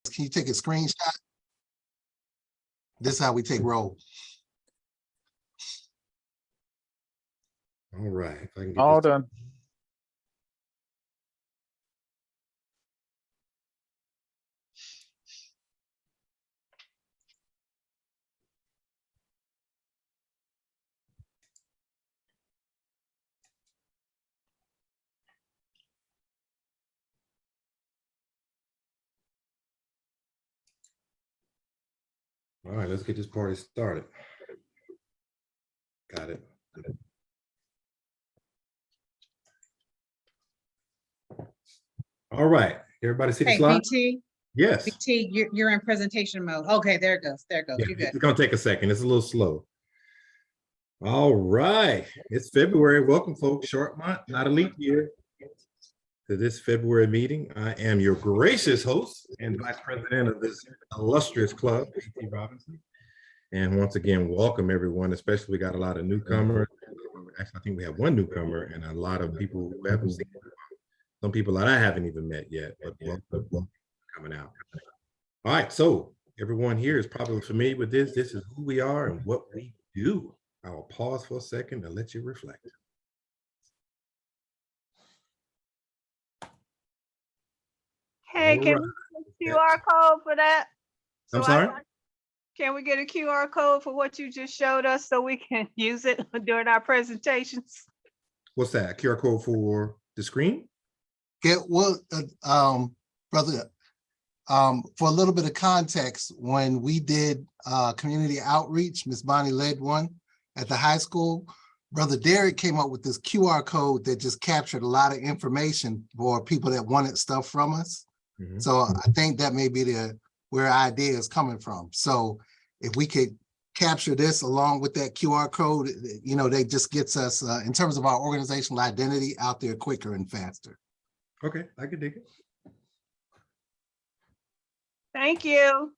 Can you take a screenshot? This is how we take roll. All right. If I can get All this done. All right, let's get this party started. Got it. All right, everybody see the Hey, slide? BT, Yes. BT, you're in presentation mode. Okay, there it goes. There it goes. Yeah, You're good. it's gonna take a second. It's a little slow. All right, it's February. Welcome, folks. Short month, not a leap year. To this February meeting, I am your gracious host and vice president of this illustrious club, BT Robinson. And once again, welcome everyone. Especially, we got a lot of newcomers. Actually, I think we have one newcomer and a lot of people who haven't seen. Some people that I haven't even met yet, but welcome coming out. All right, so everyone here is probably familiar with this. This is who we are and what we do. I will pause for a second and let you reflect. Hey, All can right. we get a QR code for that? I'm sorry? Can we get a QR code for what you just showed us so we can use it during our presentations? What's that? QR code for the screen? Brother, for a little bit of context, when we did community outreach, Miss Bonnie led one at the high school. Brother Derek came up with this QR code that just captured a lot of information for people that wanted stuff from us. Mhm. So I think that may be where our idea is coming from. So if we could capture this along with that QR code, you know, that just gets us in terms of our organizational identity out there quicker and faster. Okay, I can dig it. Thank you.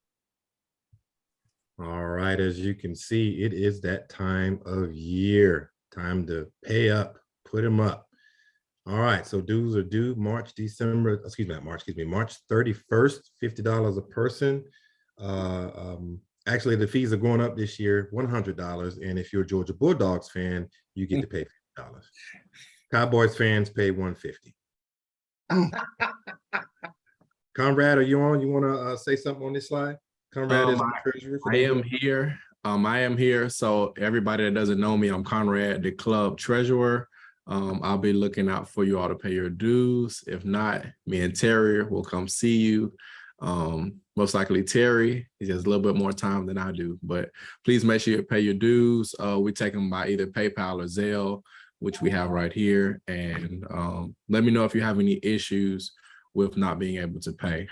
All right, as you can see, it is that time of year. Time to pay up, put them up. All right, so dues are due March 31st, $50 a person. Actually, the fees are going up this year, $100. And if you're a Georgia Bulldogs fan, you get to pay $50. Cowboys fans pay $150. Conrad, are you on? You want to say something on this slide? Conrad is our treasurer. I am here. I am here. So everybody that doesn't know me, I'm Conrad, the club treasurer. I'll be looking out for you all to pay your dues. If not, me and Terry will come see you. Most likely Terry, he has a little bit more time than I do, but please make sure you pay your dues. We take them by either PayPal or Zelle, which we have right here. And let me know if you have any issues with not being able to pay.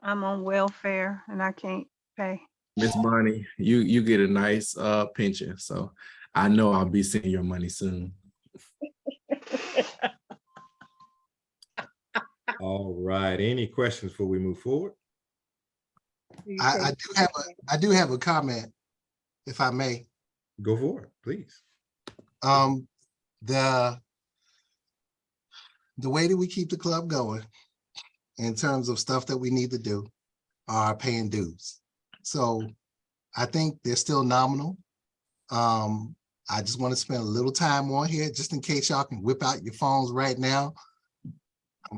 I'm on welfare and I can't pay. Miss Bonnie, you get a nice pension, so I know I'll be seeing your money soon. All right. Any questions before we move forward? I do have a comment, if I may. Go for it, please. The way that we keep the club going in terms of stuff that we need to do are paying dues. So I think they're still nominal. I just want to spend a little time on here just in case y'all can whip out your phones right now.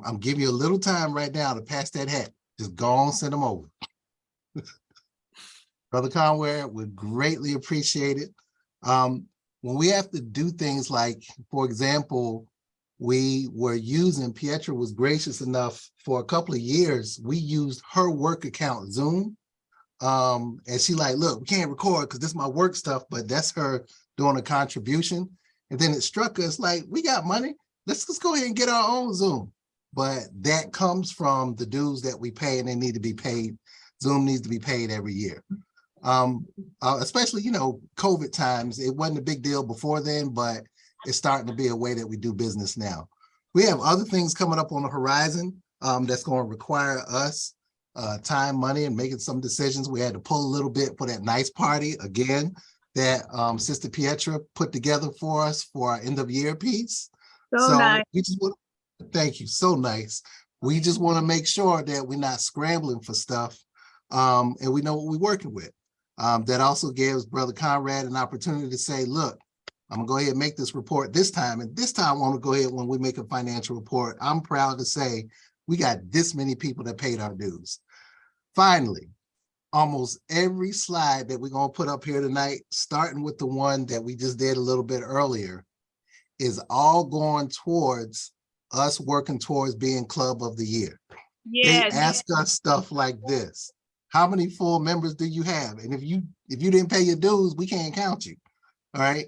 I'm giving you a little time right now to pass that hat. Just go on, send them over. Brother Conway would greatly appreciate it. When we have to do things like, for example, we were using, Pietra was gracious enough for a couple of years, we used her work account Zoom. And she like, look, we can't record because this is my work stuff, but that's her doing a contribution. And then it struck us like, we got money. Let's just go ahead and get our own Zoom. But that comes from the dues that we pay and they need to be paid. Zoom needs to be paid every year. Especially, you know, COVID times, it wasn't a big deal before then, but it's starting to be a way that we do business now. We have other things coming up on the horizon that's going to require us time, money, and making some decisions. We had to pull a little bit for that nice party again that Sister Pietra put together for us for our end of year piece. So nice. We just want, thank you, so nice. We just want to make sure that we're not scrambling for stuff, and we know what we're working with. That also gives Brother Conrad an opportunity to say, look, I'm gonna go ahead and make this report this time, and this time I want to go ahead when we make a financial report. I'm proud to say we got this many people that paid our dues. Finally, almost every slide that we're gonna put up here tonight, starting with the one that we just did a little bit earlier, is all going towards us working towards being Club of the Year. They ask us stuff like this. How many full members do you have? And if you didn't pay your dues, we can't count you. All right.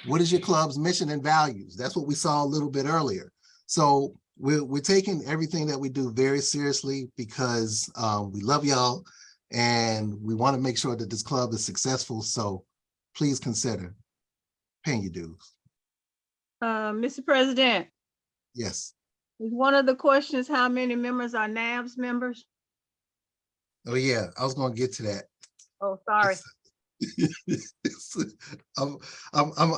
What is your club's mission and values? That's what we saw a little bit earlier. So we're taking everything that we do very seriously because we love y'all and we want to make sure that this club is successful. So please consider paying your dues. Mr. President, Yes. is one of the questions how many members are NABS members? Oh yeah, I was gonna get to that. Oh, sorry. I'm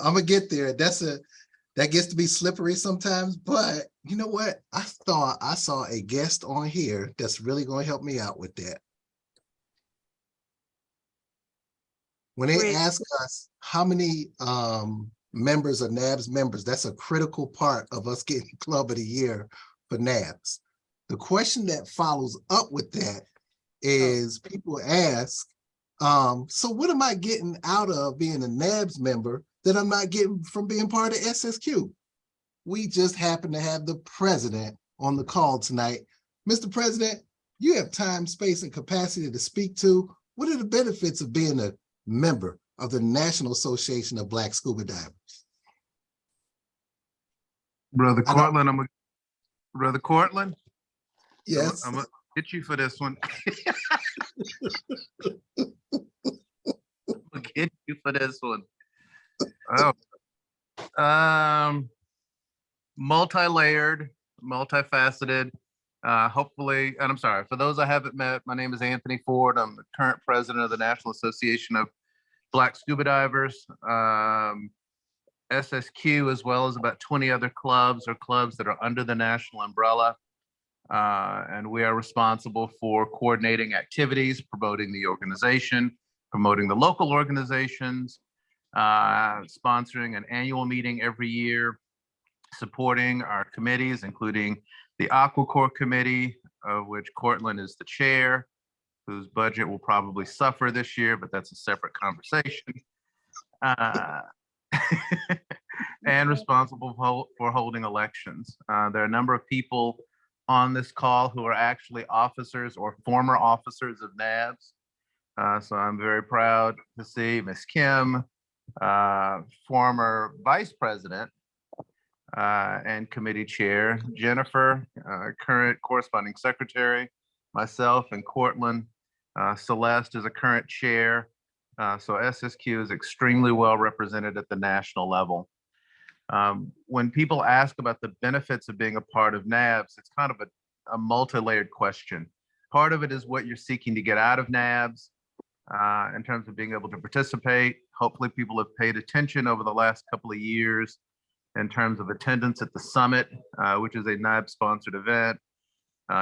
gonna get there. That gets to be slippery sometimes, but you know what? I thought I saw a guest on here that's really gonna help me out with that. When they Great. ask us how many members are NABS members, that's a critical part of us getting Club of the Year for NABS. The question that follows up with that is people ask, so what am I getting out of being a NABS member that I'm not getting from being part of SSQ? We just happen to have the president on the call tonight. Mr. President, you have time, space, and capacity to speak to. What are the benefits of being a member of the National Association of Black Scuba Divers? Brother Cortland, Brother Cortland. Yes. I'm gonna get you for this one. I'll get you for this one. Oh, multi-layered, multifaceted. Hopefully, and I'm sorry for those I haven't met. My name is Anthony Ford. I'm the current president of the National Association of Black Scuba Divers. SSQ, as well as about 20 other clubs or clubs that are under the national umbrella. And we are responsible for coordinating activities, promoting the organization, promoting the local organizations, sponsoring an annual meeting every year, supporting our committees, including the AquaCorps Committee, of which Cortland is the chair, whose budget will probably suffer this year, but that's a separate conversation. And responsible for holding elections. There are a number of people on this call who are actually officers or former officers of NABS. So I'm very proud to see Ms. Kim, former vice president and committee chair, Jennifer, current corresponding secretary, myself and Cortland. Celeste is a current chair. So SSQ is extremely well represented at the national level. When people ask about the benefits of being a part of NABS, it's kind of a multi-layered question. Part of it is what you're seeking to get out of NABS in terms of being able to participate. Hopefully people have paid attention over the last couple of years in terms of attendance at the summit, which is a NABS-sponsored event,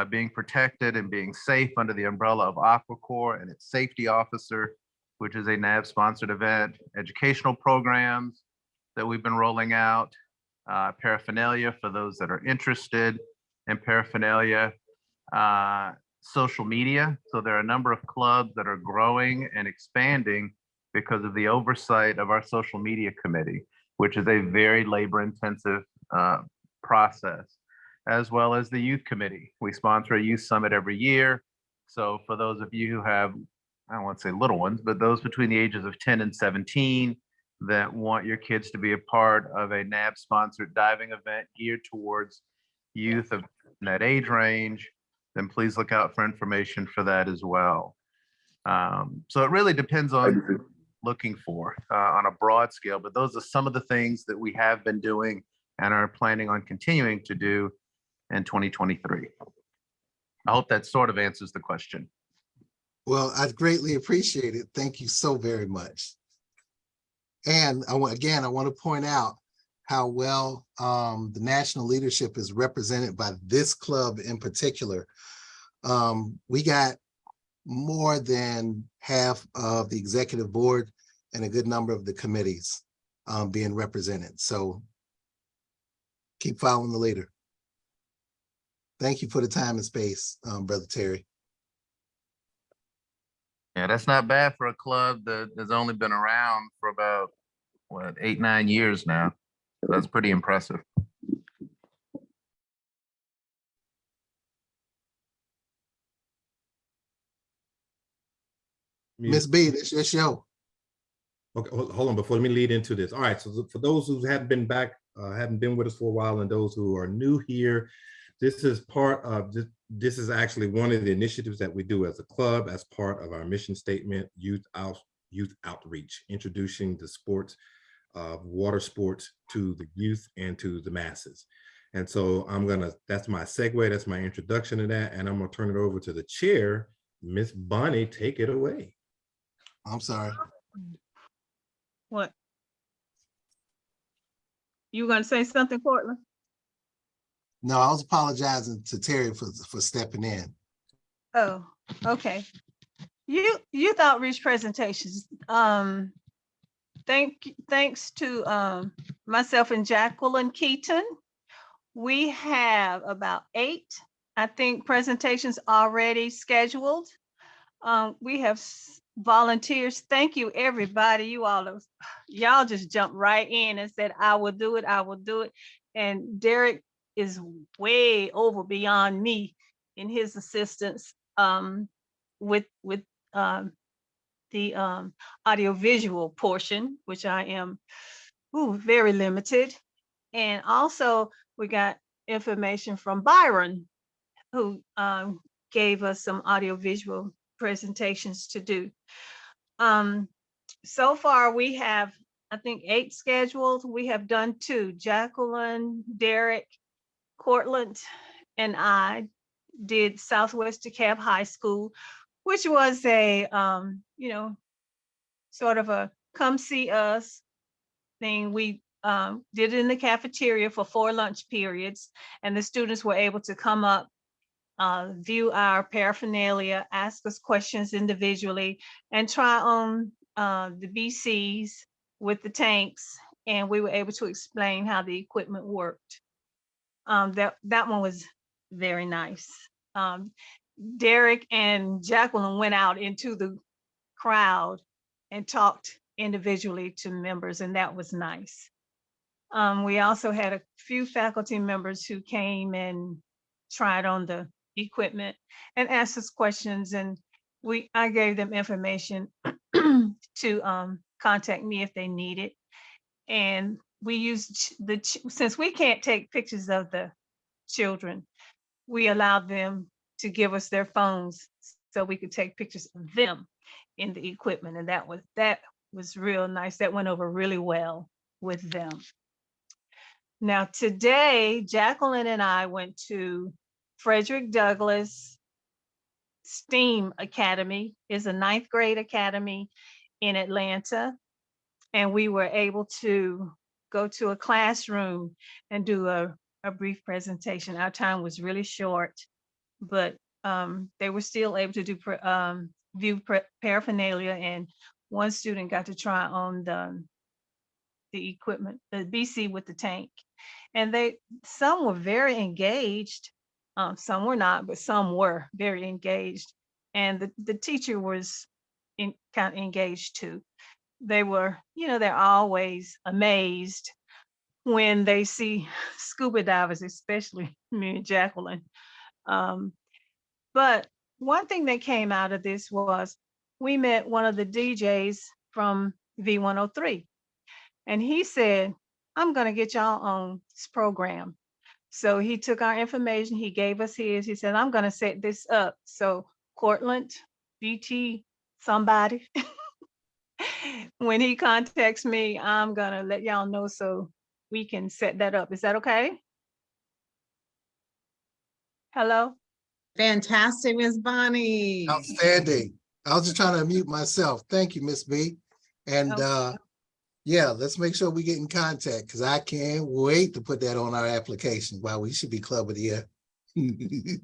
being protected and being safe under the umbrella of AquaCorps and its safety officer, which is a NABS-sponsored event, educational programs that we've been rolling out, paraphernalia for those that are interested in paraphernalia, social media. So there are a number of clubs that are growing and expanding because of the oversight of our social media committee, which is a very labor-intensive process, as well as the youth committee. We sponsor a youth summit every year. So for those of you who have, I don't want to say little ones, but those between the ages of 10 and 17 that want your kids to be a part of a NAB-sponsored diving event geared towards youth of that age range, then please look out for information for that as well. So it really depends on looking for on a broad scale, but those are some of the things that we have been doing and are planning on continuing to do in 2023. I hope that sort of answers the question. Well, I greatly appreciate it. Thank you so very much. And I want to point out how well the national leadership is represented by this club in particular. We got more than half of the executive board and a good number of the committees being represented. So keep following the leader. Thank you for the time and space, Brother Terry. Yeah, that's not bad for a club that has only been around for about, what, 8, 9 years now. That's pretty impressive. Miss B, this your show. Okay, hold on, before let me lead into this. All right, so for those who haven't been back, haven't been with us for a while, and those who are new here, this is part of this is actually one of the initiatives that we do as a club as part of our mission statement, youth outreach, introducing the sports of water sports to the youth and to the masses. And so that's my segue, that's my introduction to that, and I'm gonna turn it over to the chair, Miss Bonnie. Take it away. I'm sorry. What? You gonna say something, Cortland? No, I was apologizing to Terry for stepping in. Oh, okay. Youth outreach presentations. Thanks to myself and Jacqueline Keaton, we have about 8, I think, presentations already scheduled. We have volunteers. Thank you, everybody. Y'all just jumped right in and said, I will do it, I will do it. And Derek is way over beyond me in his assistance with the audiovisual portion, which I am very limited. And also we got information from Byron, who gave us some audiovisual presentations to do. So far we have, I think, 8 scheduled. We have done 2. Jacqueline, Derek, Cortland, and I did Southwest DeKalb High School, which was a, sort of a come see us thing. We did it in the cafeteria for 4 lunch periods, and the students were able to come up, view our paraphernalia, ask us questions individually, and try on the BCs with the tanks, and we were able to explain how the equipment worked. That one was very nice. Derek and Jacqueline went out into the crowd and talked individually to members, and that was nice. We also had a few faculty members who came and tried on the equipment and asked us questions, and I gave them information to contact me if they need it. And we used since we can't take pictures of the children, we allowed them to give us their phones so we could take pictures of them in the equipment. And that was real nice. That went over really well with them. Now today, Jacqueline and I went to Frederick Douglass STEAM Academy. Is a 9th grade academy in Atlanta. And we were able to go to a classroom and do a brief presentation. Our time was really short, but they were still able to do view paraphernalia, and one student got to try on the equipment, the BC with the tank. And some were very engaged, some were not, but some were very engaged. And the teacher was kind of engaged too. They were, they're always amazed when they see scuba divers, especially me and Jacqueline. But one thing that came out of this was we met one of the DJs from V103, and he said, I'm going to get y'all on this program. So he took our information, he gave us his, he said, I'm going to set this up. So Cortland, BT, somebody, when he contacts me, I'm going to let y'all know so we can set that up. Is that okay? Hello? Fantastic, Miss Bonnie. Outstanding. I was just trying to unmute myself. Thank you, Miss B. And Yeah, let's make sure we get in contact because I can't wait to put that on our application. Wow, we should be Club of the Year. Good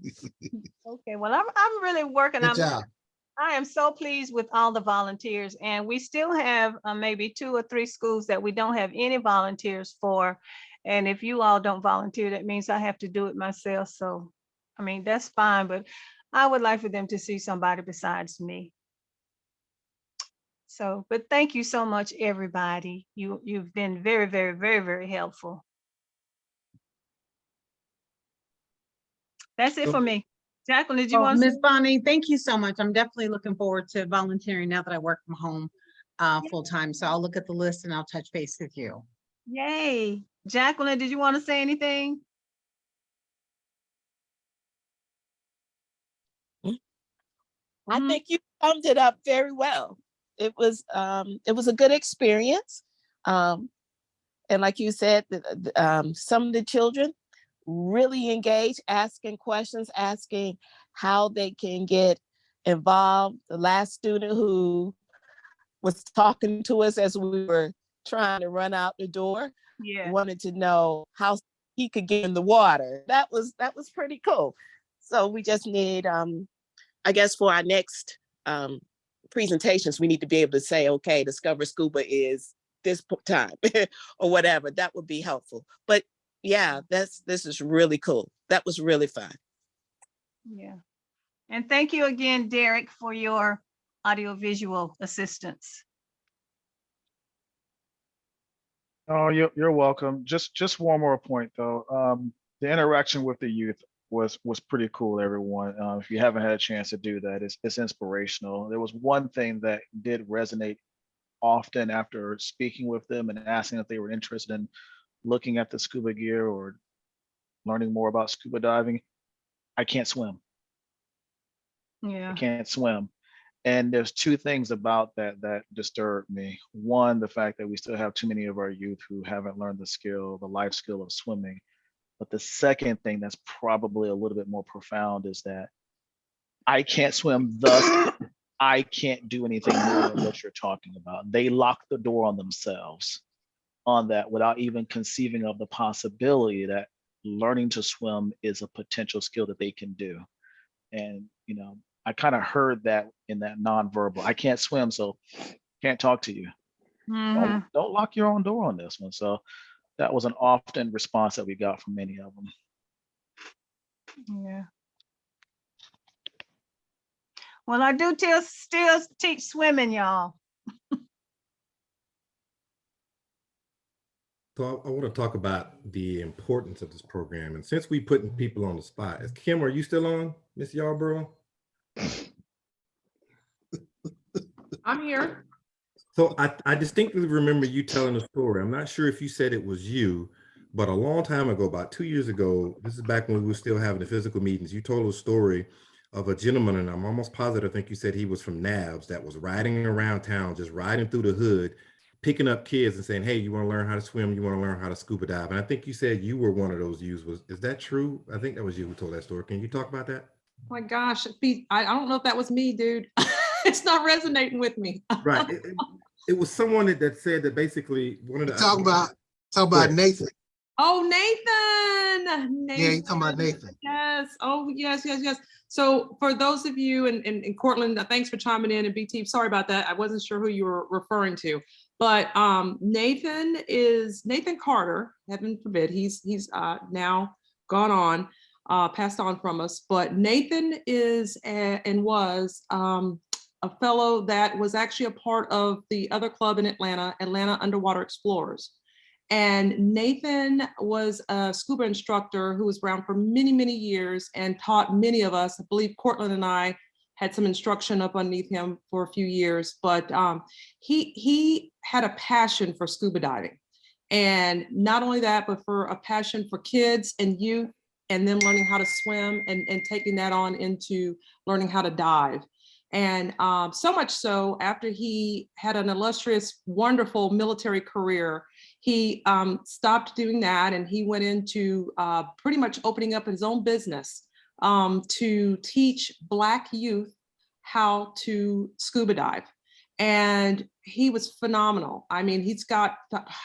Okay, well, I'm really working. job. I am so pleased with all the volunteers, and we still have maybe 2 or 3 schools that we don't have any volunteers for. And if you all don't volunteer, that means I have to do it myself. So, I mean, that's fine, but I would like for them to see somebody besides me. So, but thank you so much, everybody. You've been very, very, very, very helpful. That's it for me. Jacqueline, did you Well, want to? Ms. Bonnie, thank you so much. I'm definitely looking forward to volunteering now that I work from home full time. So I'll look at the list and I'll touch base with you. Yay. Jacqueline, did you want to say anything? I Mhm. think you summed it up very well. It was a good experience. And like you said, some of the children really engaged, asking questions, asking how they can get involved. The last student who was talking to us as we were trying to run out the door Yeah. wanted to know how he could get in the water. That was pretty cool. So we just need, I guess for our next presentations, we need to be able to say, okay, Discover Scuba is this time or whatever. That would be helpful. But yeah, this is really cool. That was really fun. Yeah. And thank you again, Derek, for your audiovisual assistance. Oh, you're welcome. Just one more point though. The interaction with the youth was pretty cool, everyone. If you haven't had a chance to do that, it's inspirational. There was one thing that did resonate often after speaking with them and asking if they were interested in looking at the scuba gear or learning more about scuba diving. I can't swim. I Yeah. can't swim. And there's 2 things about that that disturb me. One, the fact that we still have too many of our youth who haven't learned the life skill of swimming. But the second thing that's probably a little bit more profound is that I can't swim, thus I can't do anything more than what you're talking about. They lock the door on themselves on that without even conceiving of the possibility that learning to swim is a potential skill that they can do. And, I kind of heard that in that nonverbal. I can't swim, so can't talk to you. Mhm. Don't lock your own door on this one. So that was an often response that we got from many of them. Yeah. Well, I do still teach swimming, y'all. So I want to talk about the importance of this program. And since we putting people on the spot, Kim, are you still on, Miss Yarborough? I'm here. So I distinctly remember you telling a story. I'm not sure if you said it was you, but a long time ago, about 2 years ago, this is back when we were still having the physical meetings, you told a story of a gentleman, and I'm almost positive, I think you said he was from NABS, that was riding around town, just riding through the hood, picking up kids and saying, hey, you want to learn how to swim? You want to learn how to scuba dive? And I think you said you were one of those youths. Is that true? I think that was you who told that story. Can you talk about that? Oh my gosh, I don't know if that was me, dude. It's not resonating with me. Right. It was someone that said that basically one of the Talk about ahead. Nathan. Oh, Nathan. Yeah, you talking about Nathan. Yes. Oh, yes. So for those of you in Cortland, thanks for chiming in, and BT, sorry about that. I wasn't sure who you were referring to, but Nathan Carter, heaven forbid, he's now gone on, passed on from us. But Nathan is and was a fellow that was actually a part of the other club in Atlanta Underwater Explorers. And Nathan was a scuba instructor who was around for many, many years and taught many of us. I believe Cortland and I had some instruction up underneath him for a few years, but he had a passion for scuba diving. And not only that, but for a passion for kids and youth and them learning how to swim and taking that on into learning how to dive. And so much so, after he had an illustrious, wonderful military career, he stopped doing that and he went into pretty much opening up his own business to teach Black youth how to scuba dive. And he was phenomenal. I mean, he's got,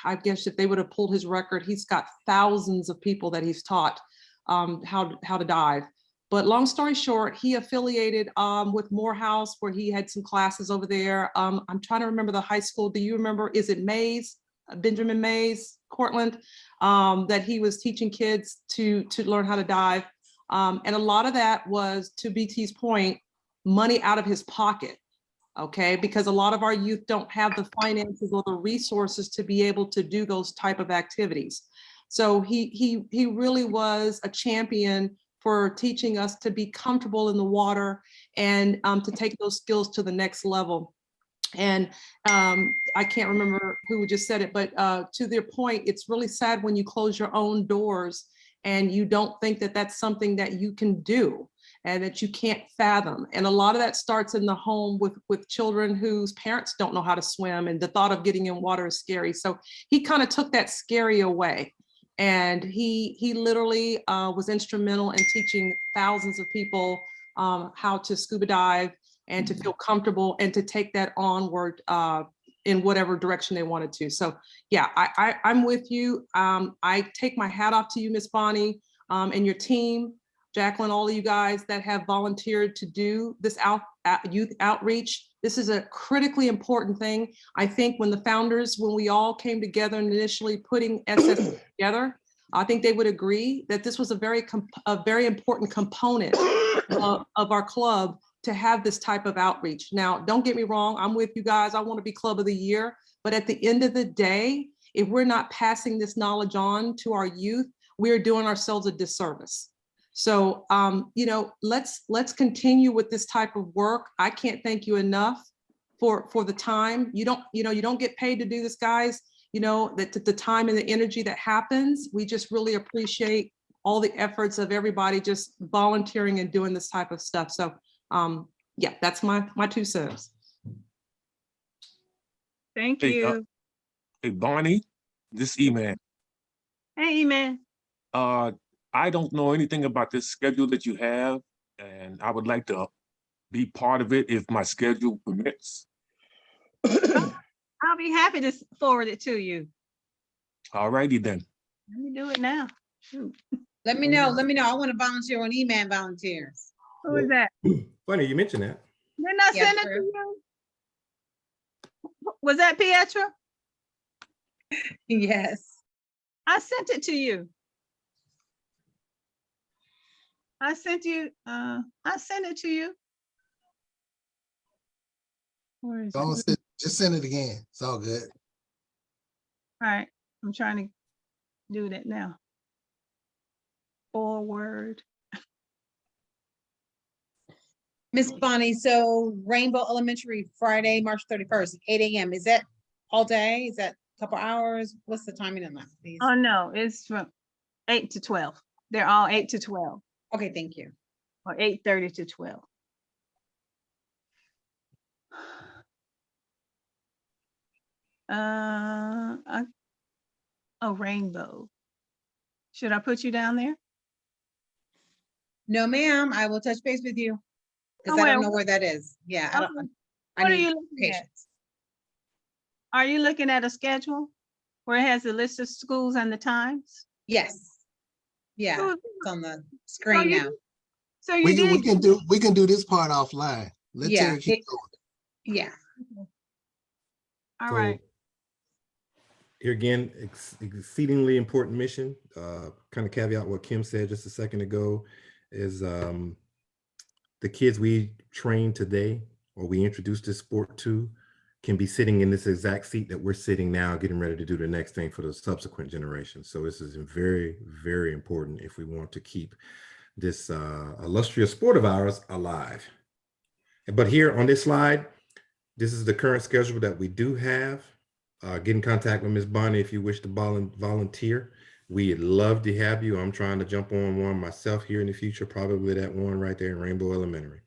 I guess if they would have pulled his record, he's got thousands of people that he's taught how to dive. But long story short, he affiliated with Morehouse, where he had some classes over there. I'm trying to remember the high school. Do you remember? Is it Mays, Benjamin Mays, Cortland, that he was teaching kids to learn how to dive. And a lot of that was, to BT's point, money out of his pocket. Okay, because a lot of our youth don't have the finances or the resources to be able to do those type of activities. So he really was a champion for teaching us to be comfortable in the water and to take those skills to the next level. And I can't remember who just said it, but to their point, it's really sad when you close your own doors and you don't think that that's something that you can do and that you can't fathom. And a lot of that starts in the home with children whose parents don't know how to swim, and the thought of getting in water is scary. So he kind of took that scary away. And he literally was instrumental in teaching thousands of people how to scuba dive and to feel comfortable and to take that onward in whatever direction they wanted to. So yeah, I'm with you. I take my hat off to you, Miss Bonnie, and your team, Jacqueline, all of you guys that have volunteered to do this youth outreach. This is a critically important thing. I think when the founders, when we all came together and initially putting SS together, I think they would agree that this was a very important component of our club to have this type of outreach. Now, don't get me wrong, I'm with you guys. I want to be Club of the Year, but at the end of the day, if we're not passing this knowledge on to our youth, we are doing ourselves a disservice. So, you know, let's continue with this type of work. I can't thank you enough for the time. You don't get paid to do this, guys. You know, that the time and the energy that happens, we just really appreciate all the efforts of everybody just volunteering and doing this type of stuff. So, yeah, that's my 2 cents. Thank Hey, you. Hey, Bonnie, this E-Man. Hey, man. I don't know anything about this schedule that you have, and I would like to be part of it if my schedule permits. I'll be happy to forward it to you. All righty then. Let me do it now. Shoot. Let me know. I want to volunteer on E-Man volunteers. Who is that? Funny you mentioned that. Didn't I Yes, send it sir. to you? Was that Pietra? Yes. I sent it to you. I sent it to you. Where is it? Just send it again. It's all good. All right, I'm trying to do that now. Forward. Miss Bonnie, so Rainbow Elementary, Friday, March 31st, 8 a.m. Is that all day? Is that a couple hours? What's the timing on that, please? Oh, no, it's from 8 to 12. They're all 8 to 12 Okay, thank you. or 8:30 to 12. Oh, Rainbow. Should I put you down there? No, ma'am, I will touch base with you. Because Oh, I don't wait, know where that is. Yeah, I Okay. don't. I What are need you looking at? patience. Are you looking at a schedule where it has the list of schools and the times? Yes. Yeah, So it's on the screen you- now. so you We did. can do this part offline. Let Yeah, Terry keep going. Yeah. All So, right. Here again, exceedingly important mission. Kind of caveat what Kim said just a second ago is the kids we train today or we introduce this sport to can be sitting in this exact seat that we're sitting now, getting ready to do the next thing for the subsequent generation. So this is very, very important if we want to keep this illustrious sport of ours alive. But here on this slide, this is the current schedule that we do have. Get in contact with Ms. Bonnie if you wish to volunteer. We'd love to have you. I'm trying to jump on one myself here in the future, probably that one right there in Rainbow Elementary.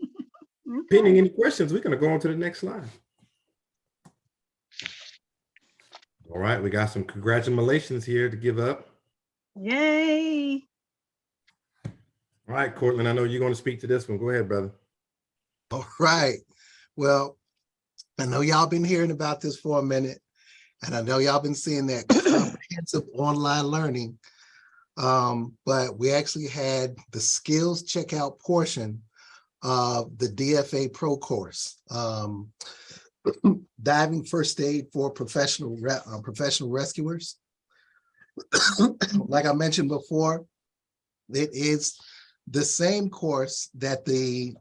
Okay. Pending any questions, we're going to go on to the next slide. All right, we got some congratulations here to give up. Yay. All right, Cortland, I know you're going to speak to this one. Go ahead, brother. All right. Well, I know y'all been hearing about this for a minute, and I know y'all been seeing that comprehensive online learning. But we actually had the skills checkout portion of the DFA Pro course, diving first aid for professional rescuers. Like I mentioned before, it is the same course that the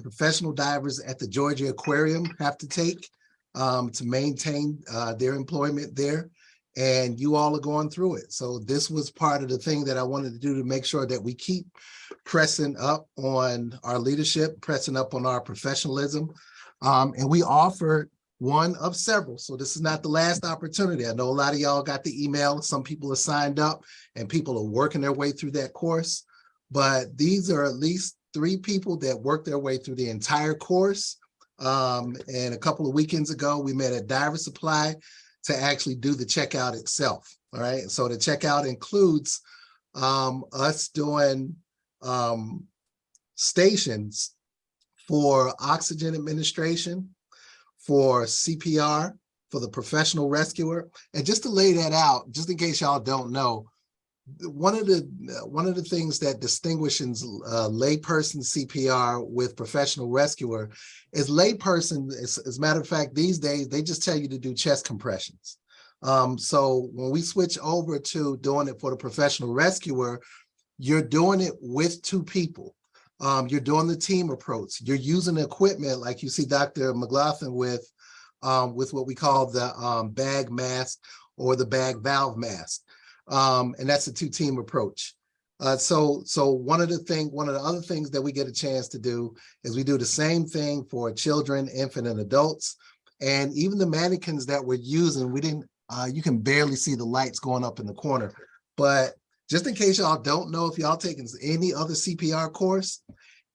professional divers at the Georgia Aquarium have to take to maintain their employment there. And you all are going through it. So this was part of the thing that I wanted to do to make sure that we keep pressing up on our leadership, pressing up on our professionalism. And we offered one of several. So this is not the last opportunity. I know a lot of y'all got the email. Some people are signed up and people are working their way through that course. But these are at least 3 people that worked their way through the entire course. And a couple of weekends ago, we met at Diver Supply to actually do the checkout itself. All right. So the checkout includes us doing stations for oxygen administration, for CPR, for the professional rescuer. And just to lay that out, just in case y'all don't know, one of the things that distinguishes layperson CPR with professional rescuer is layperson, as a matter of fact, these days, they just tell you to do chest compressions. So when we switch over to doing it for the professional rescuer, you're doing it with 2 people. You're doing the team approach. You're using equipment like you see Dr. McLaughlin with what we call the bag mask or the bag valve mask. And that's a 2-team approach. So one of the other things that we get a chance to do is we do the same thing for children, infant, and adults. And even the mannequins that we're using, you can barely see the lights going up in the corner. But just in case y'all don't know, if y'all taking any other CPR course,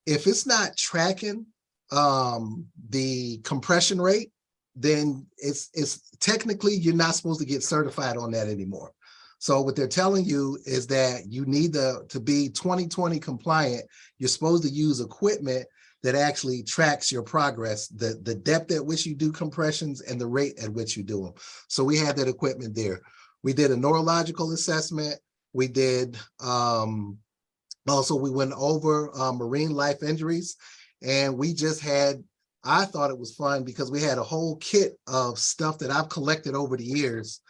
if it's not tracking the compression rate, then it's technically you're not supposed to get certified on that anymore. So what they're telling you is that you need to be 2020 compliant. You're supposed to use equipment that actually tracks your progress, the depth at which you do compressions and the rate at which you do them. So we had that equipment there. We did a neurological assessment. We did, also we went over marine life injuries, and we just had, I thought it was fun because we had a whole kit of stuff that I've collected over the years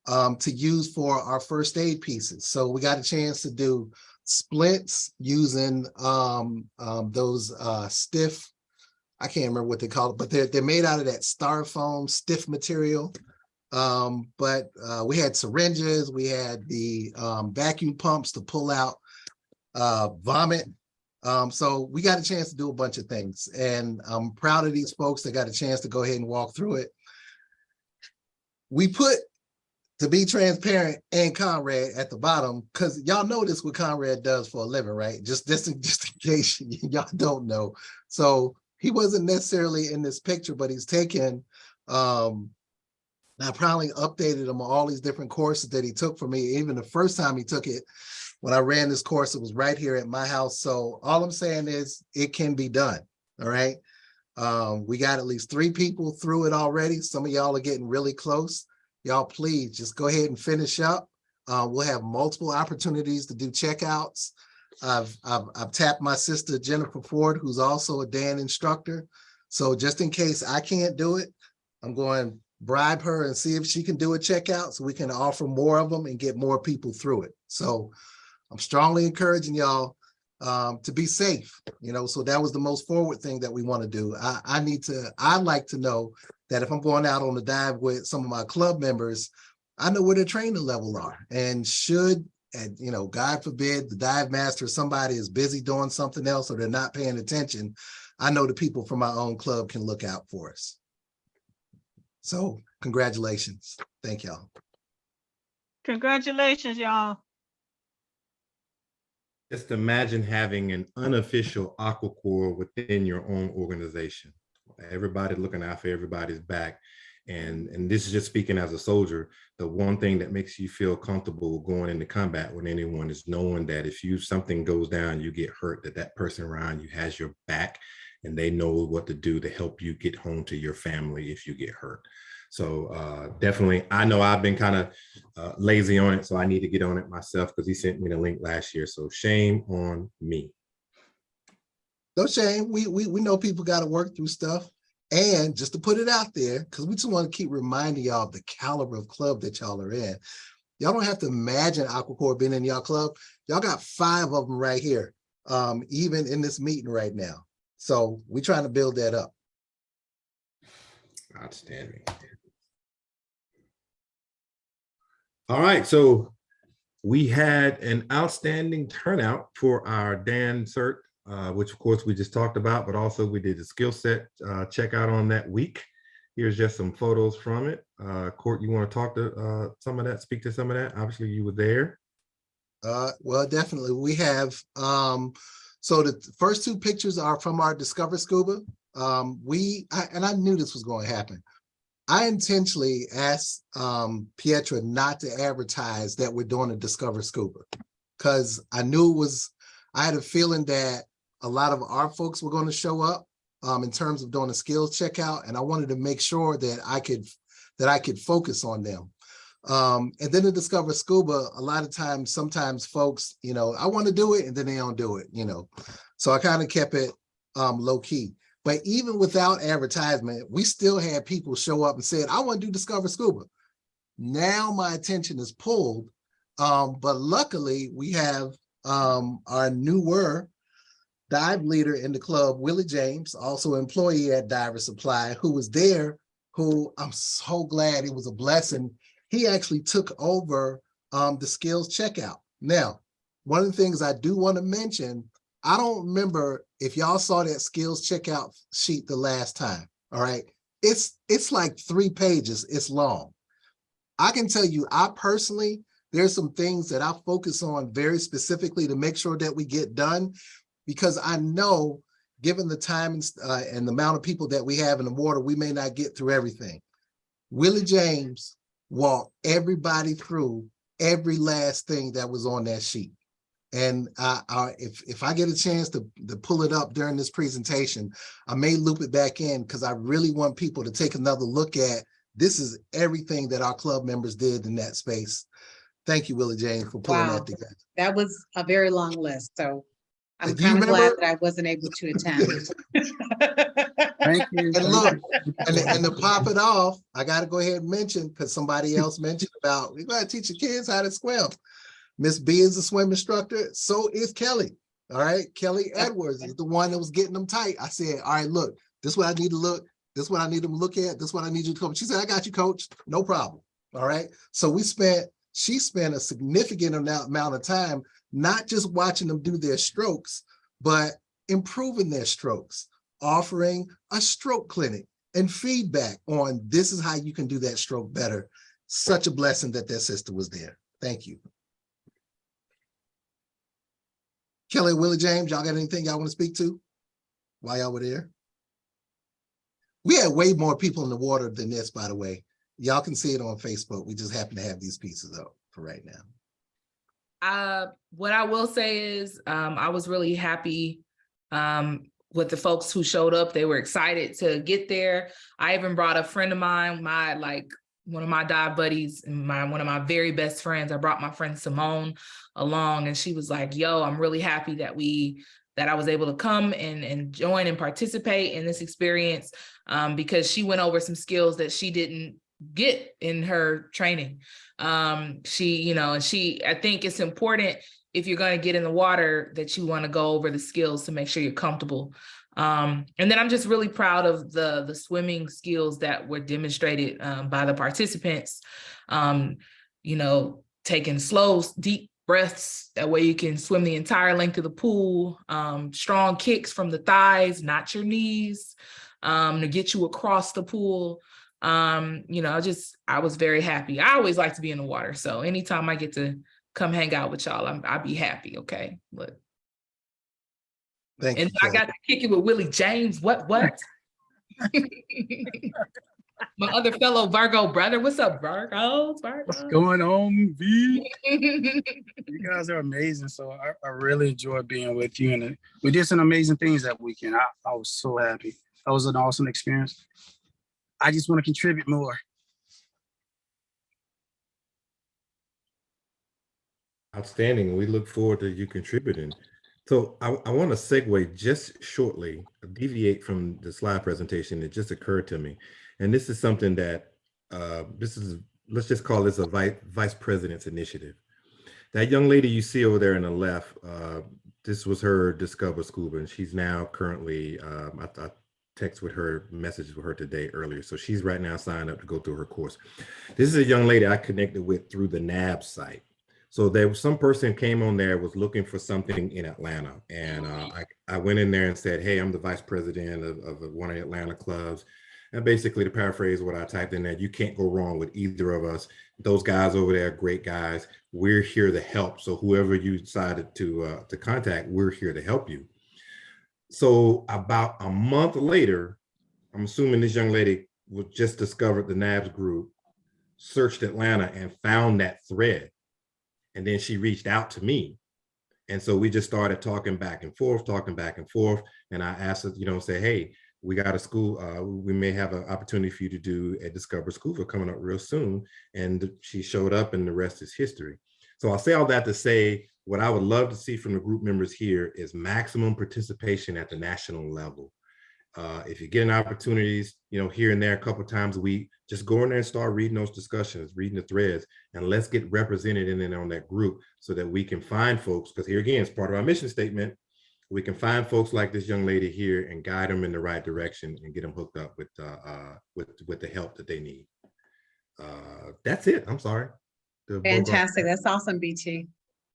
to use for our first aid pieces. So we got a chance to do splints using those stiff, I can't remember what they call it, but they're made out of that styrofoam stiff material. But we had syringes, we had the vacuum pumps to pull out vomit. So we got a chance to do a bunch of things, and I'm proud of these folks that got a chance to go ahead and walk through it. We put, to be transparent, and Conrad at the bottom, because y'all notice what Conrad does for a living, right? Just in case y'all don't know. So he wasn't necessarily in this picture, but he's taken, I probably updated him on all these different courses that he took for me. Even the first time he took it, when I ran this course, it was right here at my house. So all I'm saying is it can be done, all right? We got at least 3 people through it already. Some of y'all are getting really close. Y'all, please just go ahead and finish up. We'll have multiple opportunities to do checkouts. I've tapped my sister, Jennifer Ford, who's also a DAN instructor. So just in case I can't do it, I'm going to bribe her and see if she can do a checkout so we can offer more of them and get more people through it. So I'm strongly encouraging y'all to be safe, so that was the most forward thing that we want to do. I'd like to know that if I'm going out on the dive with some of my club members, I know where their training level are. And God forbid, the dive master or somebody is busy doing something else or they're not paying attention, I know the people from my own club can look out for us. So congratulations. Thank y'all. Congratulations, y'all. Just imagine having an unofficial aquacorps within your own organization. Everybody looking out for everybody's back. And this is just speaking as a soldier. The one thing that makes you feel comfortable going into combat with anyone is knowing that if something goes down, you get hurt, that person around you has your back. and they know what to do to help you get home to your family if you get hurt. So definitely, I know I've been kind of lazy on it, so I need to get on it myself because he sent me the link last year. So shame on me. No shame. We know people got to work through stuff. And just to put it out there, because we just want to keep reminding y'all of the caliber of club that y'all are in. Y'all don't have to imagine Aquacore being in y'all club. Y'all got 5 of them right here, even in this meeting right now. So we're trying to build that up. Outstanding. All right, so we had an outstanding turnout for our Dan Cert, which of course we just talked about, but also we did a skill set checkout on that week. Here's just some photos from it. Court, you want to talk to some of that, speak to some of that? Obviously you were there. Well, definitely. We have, so the first 2 pictures are from our Discover Scuba. And I knew this was going to happen. I intentionally asked Pietra not to advertise that we're doing a Discover Scuba because I knew I had a feeling that a lot of our folks were going to show up in terms of doing a skills checkout, and I wanted to make sure that I could focus on them. And then the Discover Scuba, a lot of times, sometimes folks, I want to do it and then they don't do it, So I kind of kept it low key. But even without advertisement, we still had people show up and said, I want to do Discover Scuba. Now my attention is pulled. But luckily we have our newer dive leader in the club, Willie James, also employee at Diver Supply, who was there, who I'm so glad, it was a blessing. He actually took over the skills checkout. Now, one of the things I do want to mention, I don't remember if y'all saw that skills checkout sheet the last time, all right? It's like 3 pages, it's long. I can tell you, I personally, there's some things that I focus on very specifically to make sure that we get done, because I know given the time and the amount of people that we have in the water, we may not get through everything. Willie James walked everybody through every last thing that was on that sheet. And if I get a chance to pull it up during this presentation, I may loop it back in because I really want people to take another look at, this is everything that our club members did in that space. Thank you, Willie James, for pulling that together. That was a very long list, so I'm Do you kind of glad remember- that I wasn't able to attend. Thank you. And look, and to pop it off, I got to go ahead and mention, because somebody else mentioned about, we got to teach the kids how to swim. Miss B is a swim instructor, so is Kelly. All right, Kelly Edwards is the one that was getting them tight. I said, all right, look, this is what I need to look, this is what I need them to look at, this is what I need you to coach. She said, I got you, coach, no problem. All right, so she spent a significant amount of time, not just watching them do their strokes, but improving their strokes, offering a stroke clinic and feedback on this is how you can do that stroke better. Such a blessing that their sister was there. Thank you. Kelly, Willie James, y'all got anything y'all want to speak to while y'all were there? We had way more people in the water than this, by the way. Y'all can see it on Facebook. We just happen to have these pieces up for right now. What I will say is I was really happy with the folks who showed up. They were excited to get there. I even brought a friend of mine, one of my dive buddies and one of my very best friends. I brought my friend Simone along, and she was like, yo, I'm really happy that I was able to come and join and participate in this experience because she went over some skills that she didn't get in her training. I think it's important if you're going to get in the water that you want to go over the skills to make sure you're comfortable. And then I'm just really proud of the swimming skills that were demonstrated by the participants. Taking slow, deep breaths. That way you can swim the entire length of the pool. Strong kicks from the thighs, not your knees, to get you across the pool. I was very happy. I always like to be in the water. So anytime I get to come hang out with y'all, I'll be happy. Okay. Look. Thank and you, I got to kick it with Willie James. What? My other fellow Virgo brother. What's up, Virgos? What's Virgos. going on, V? You guys are amazing. So I really enjoyed being with you. And we did some amazing things that weekend. I was so happy. That was an awesome experience. I just want to contribute more. Outstanding. We look forward to you contributing. So I want to segue just shortly, deviate from the slide presentation. It just occurred to me. And this is something that let's just call this a vice president's initiative. That young lady you see over there on the left, this was her Discover Scuba, and she's now currently, I text with her, messages with her today earlier. So she's right now signed up to go through her course. This is a young lady I connected with through the NAB site. So there was some person came on there, was looking for something in Atlanta. And I went in there and said, hey, I'm the vice president of one of the Atlanta clubs. And basically, to paraphrase what I typed in there, you can't go wrong with either of us. Those guys over there are great guys. We're here to help. So whoever you decided to contact, we're here to help you. So about a month later, I'm assuming this young lady just discovered the NABS group, searched Atlanta and found that thread. And then she reached out to me. And so we just started talking back and forth. And I asked her, say, hey, we got a school, we may have an opportunity for you to do a Discover Scuba coming up real soon. And she showed up and the rest is history. So I'll say all that to say, what I would love to see from the group members here is maximum participation at the national level. If you're getting opportunities, here and there a couple of times a week, just go in there and start reading those discussions, reading the threads, and let's get represented in and on that group so that we can find folks, because here again, it's part of our mission statement. We can find folks like this young lady here and guide them in the right direction and get them hooked up with the help that they need. That's it. I'm sorry. Fantastic. That's awesome, BT.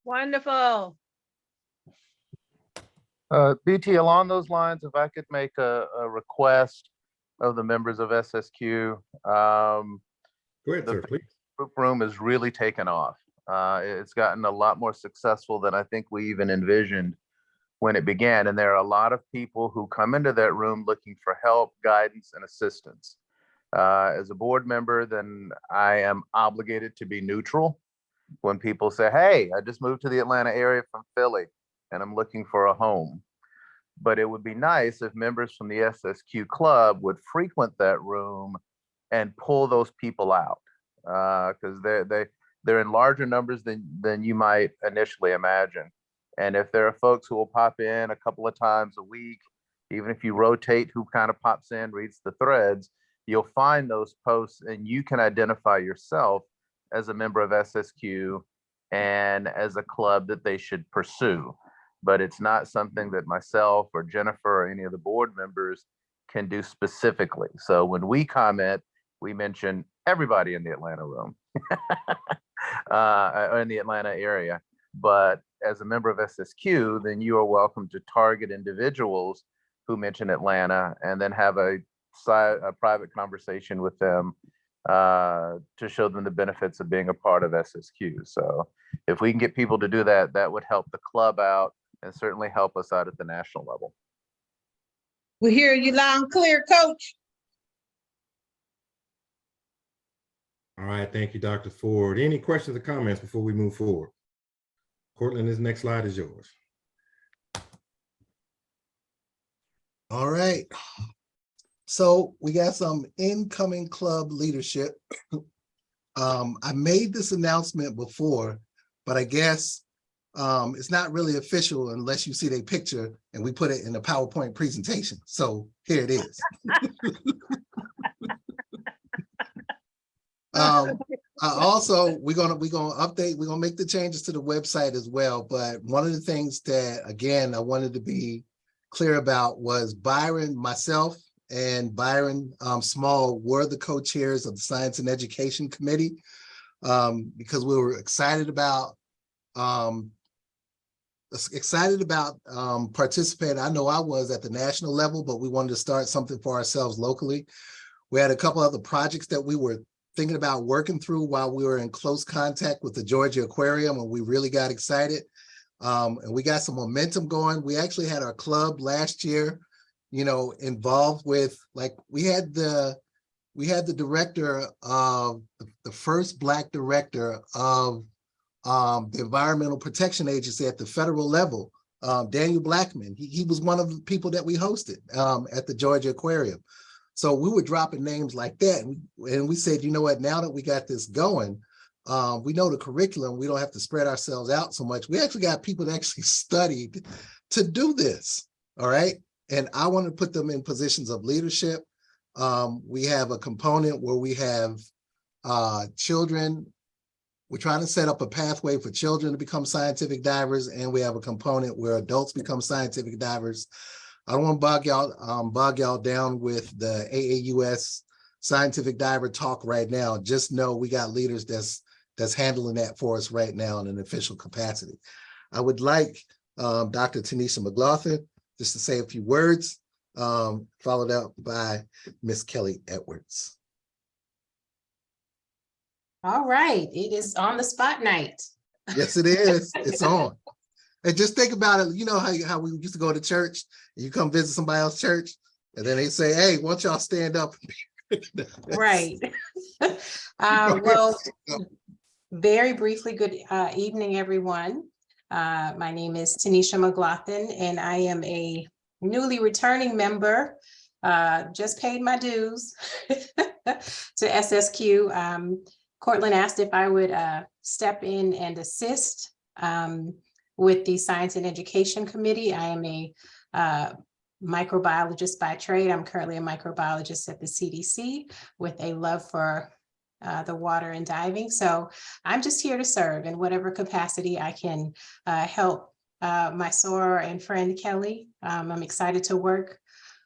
Wonderful. BT, along those lines, if I could make a request of the members of SSQ. Go ahead, sir, please. Group room is really taken off. It's gotten a lot more successful than I think we even envisioned when it began. And there are a lot of people who come into that room looking for help, guidance, and assistance. As a board member, then I am obligated to be neutral when people say, hey, I just moved to the Atlanta area from Philly and I'm looking for a home. But it would be nice if members from the SSQ club would frequent that room and pull those people out, because they're in larger numbers than you might initially imagine. And if there are folks who will pop in a couple of times a week, even if you rotate who kind of pops in, reads the threads, you'll find those posts and you can identify yourself as a member of SSQ and as a club that they should pursue. But it's not something that myself or Jennifer or any of the board members can do specifically. So when we comment, we mention everybody in the Atlanta room, in the Atlanta area. But as a member of SSQ, then you are welcome to target individuals who mention Atlanta and then have a private conversation with them to show them the benefits of being a part of SSQ. So if we can get people to do that, that would help the club out and certainly help us out at the national level. We hear you loud and clear, Coach. All right, thank you, Dr. Ford. Any questions or comments before we move forward? Cortland, this next slide is yours. All right. So we got some incoming club leadership. I made this announcement before, but I guess it's not really official unless you see their picture and we put it in a PowerPoint presentation. So here it is. Also, we're gonna update, we're gonna make the changes to the website as well. But one of the things that, again, I wanted to be clear about was Byron, myself, and Byron Small were the co-chairs of the Science and Education Committee because we were excited about participating. I know I was at the national level, but we wanted to start something for ourselves locally. We had a couple other projects that we were thinking about working through while we were in close contact with the Georgia Aquarium, and we really got excited. And we got some momentum going. We actually had our club last year, involved with, like, we had the we had the director of the first Black director of the Environmental Protection Agency at the federal level, Daniel Blackman. He was one of the people that we hosted at the Georgia Aquarium. So we were dropping names like that. And we said, you know what, now that we got this going, we know the curriculum, we don't have to spread ourselves out so much. We actually got people that actually studied to do this, all right? And I want to put them in positions of leadership. We have a component where we have children. We're trying to set up a pathway for children to become scientific divers, and we have a component where adults become scientific divers. I don't want to bog y'all down with the AAUS scientific diver talk right now. Just know we got leaders that's handling that for us right now in an official capacity. I would like Dr. Tanisha McLaughlin just to say a few words, followed up by Miss Kelly Edwards. All right, it is on the spot night. Yes, it is. It's on. And just think about it. You know how we used to go to church and you come visit somebody else's church and then they say, hey, why don't y'all stand up? Right. Well, very briefly, good evening, everyone. My name is Tanisha McLaughlin, and I am a newly returning member. Just paid my dues to SSQ. Cortland asked if I would step in and assist with the Science and Education Committee. I am a microbiologist by trade. I'm currently a microbiologist at the CDC with a love for the water and diving. So I'm just here to serve in whatever capacity I can help my soror and friend Kelly. I'm excited to work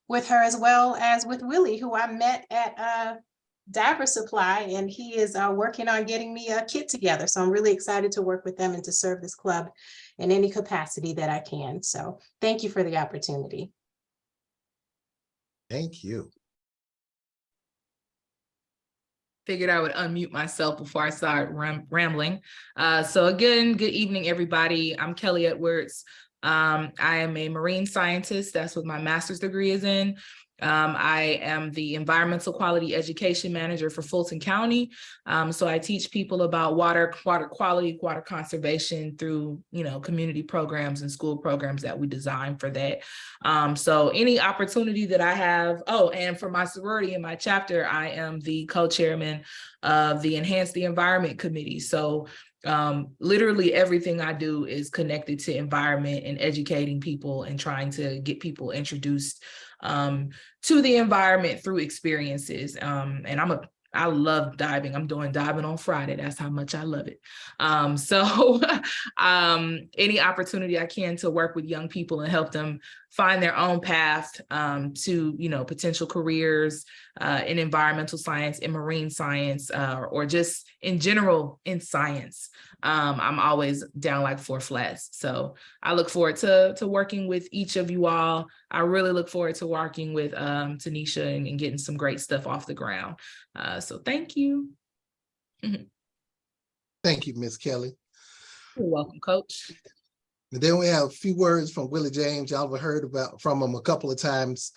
with her as well as with Willie, who I met at Diver Supply, and he is working on getting me a kit together. So I'm really excited to work with them and to serve this club in any capacity that I can. So thank you for the opportunity. Thank you. Figured I would unmute myself before I start rambling. So again, good evening, everybody. I'm Kelly Edwards. I am a marine scientist. That's what my master's degree is in. I am the environmental quality education manager for Fulton County. So I teach people about water quality, water conservation through, community programs and school programs that we design for that. So any opportunity that I have, and for my sorority in my chapter, I am the co-chairman of the Enhance the Environment Committee. So literally everything I do is connected to environment and educating people and trying to get people introduced to the environment through experiences. And I love diving. I'm doing diving on Friday. That's how much I love it. So any opportunity I can to work with young people and help them find their own path to, potential careers in environmental science, in marine science, or just in general in science. I'm always down like 4 flats. So I look forward to working with each of you all. I really look forward to working with Tanisha and getting some great stuff off the ground. So thank you. Thank you, Miss Kelly. You're welcome, Coach. And then we have a few words from Willie James. Y'all have heard from him a couple of times.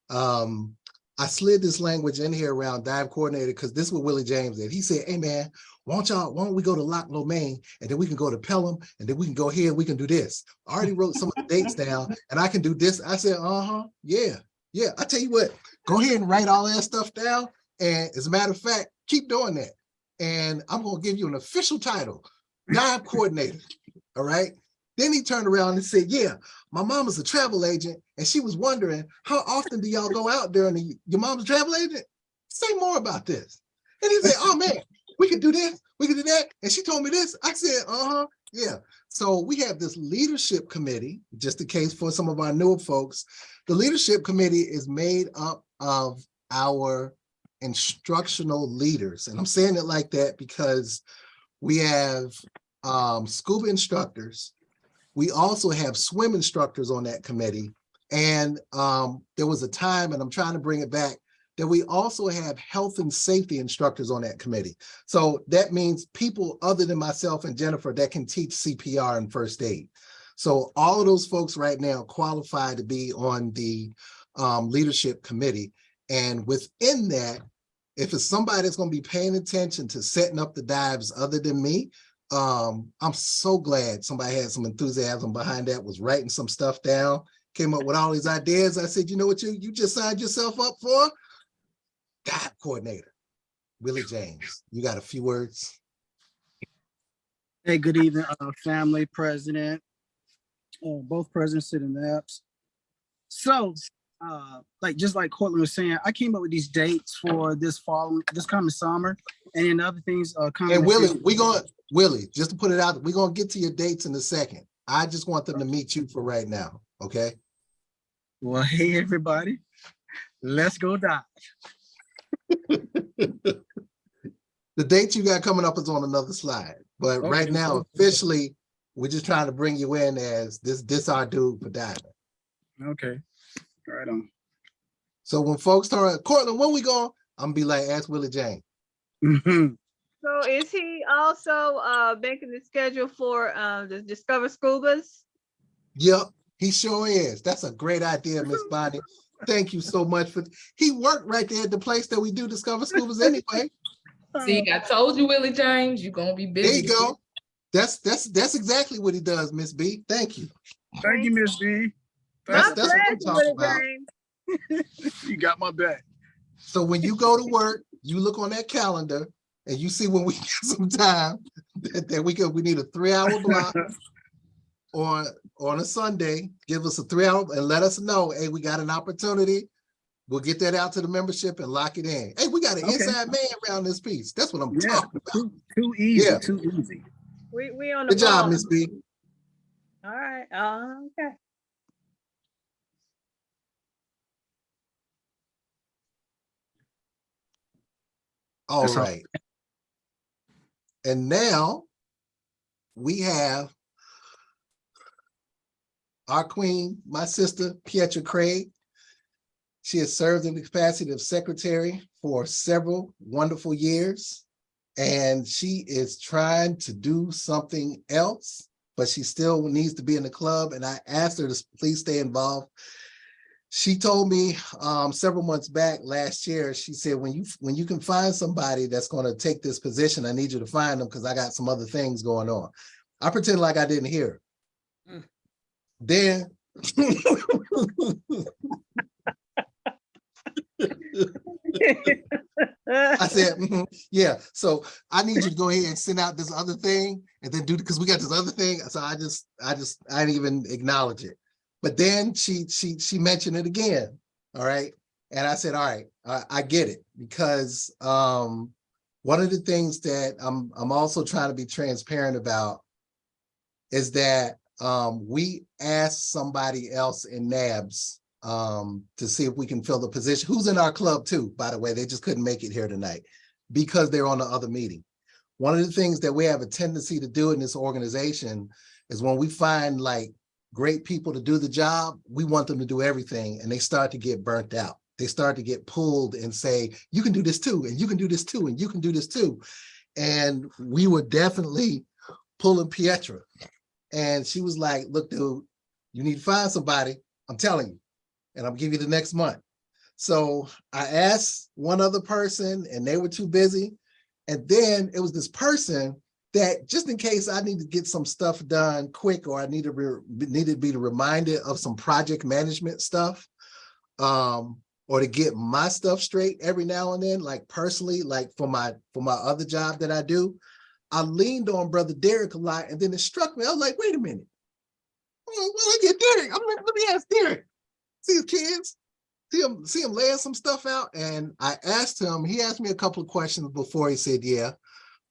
I slid this language in here around dive coordinator because this is what Willie James did. He said, hey man, why don't we go to Loch Lomond and then we can go to Pelham and then we can go here and we can do this. I already wrote some of the dates down and I can do this. I said, yeah. I tell you what, go ahead and write all that stuff down. And as a matter of fact, keep doing that. And I'm gonna give you an official title, dive coordinator, all right? Then he turned around and said, yeah, my mom is a travel agent and she was wondering, how often do y'all go out there and your mom's a travel agent? Say more about this. And he said, oh man, we could do this, we could do that. And she told me this. I said, yeah. So we have this leadership committee, just in case for some of our newer folks. The leadership committee is made up of our instructional leaders. And I'm saying it like that because we have scuba instructors. We also have swim instructors on that committee. And there was a time, and I'm trying to bring it back, that we also have health and safety instructors on that committee. So that means people other than myself and Jennifer that can teach CPR and first aid. So all of those folks right now qualify to be on the leadership committee. And within that, if it's somebody that's going to be paying attention to setting up the dives other than me, I'm so glad somebody had some enthusiasm behind that, was writing some stuff down, came up with all these ideas. I said, you know what you just signed yourself up for? Dive coordinator, Willie James. You got a few words? Hey, good evening, family, president. Both presidents sit in the apps. So, just like Cortland was saying, I came up with these dates for this coming summer, and then other things coming. And Willie, just to put it out, we're gonna get to your dates in a second. I just want them to meet you for right now, okay? Well, hey everybody, let's go dive. The date you got coming up is on another slide, but Okay. right now, officially, we're just trying to bring you in as this our dude for diving. Okay, right on. So when folks turn, Cortland, when we going? I'm gonna be like, ask Willie James. So is he also making the schedule for the Discover Scubas? Yep, he sure is. That's a great idea, Miss Bonnie. Thank you so much for. He worked right there at the place that we do Discover Scubas anyway. See, I told you, Willie James, you're gonna be busy. There you go. That's exactly what he does, Miss B. Thank you. Thank you, Miss B. That's what I'm talking about. You got my back. So when you go to work, you look on that calendar and you see when we get some time that we need a 3-hour block on a Sunday. Give us a 3-hour and let us know, hey, we got an opportunity. We'll get that out to the membership and lock it in. Hey, we got an inside man around this piece. That's what I'm talking about. Too easy, Yeah. too easy. We on the Good job, ball. Miss B. All right. Okay. All That's all. right. And now we have our queen, my sister, Pietra Craig. She has served in the capacity of secretary for several wonderful years, and she is trying to do something else, but she still needs to be in the club, and I asked her to please stay involved. She told me several months back last year, she said, when you can find somebody that's going to take this position, I need you to find them because I got some other things going on. I pretend like I didn't hear her. Then I said, yeah, so I need you to go ahead and send out this other thing and then do, because we got this other thing. So I didn't even acknowledge it. But then she mentioned it again. All right. And I said, all right, I get it, because one of the things that I'm also trying to be transparent about is that we asked somebody else in NABS to see if we can fill the position, who's in our club too, by the way. They just couldn't make it here tonight because they're on the other meeting. One of the things that we have a tendency to do in this organization is when we find like great people to do the job, we want them to do everything, and they start to get burnt out. They start to get pulled and say, you can do this too, and you can do this too, and you can do this too. And we were definitely pulling Pietra. And she was like, look, dude, you need to find somebody, I'm telling you, and I'll give you the next month. So I asked one other person and they were too busy. And then it was this person that, just in case I need to get some stuff done quick, or I needed to be reminded of some project management stuff, or to get my stuff straight every now and then, like personally, like for my other job that I do, I leaned on Brother Derek a lot, and then it struck me. I was like, wait a minute. Well, I get Derek. I'm like, let me ask Derek. See his kids, see him laying some stuff out. And I asked him, he asked me a couple of questions before he said, yeah,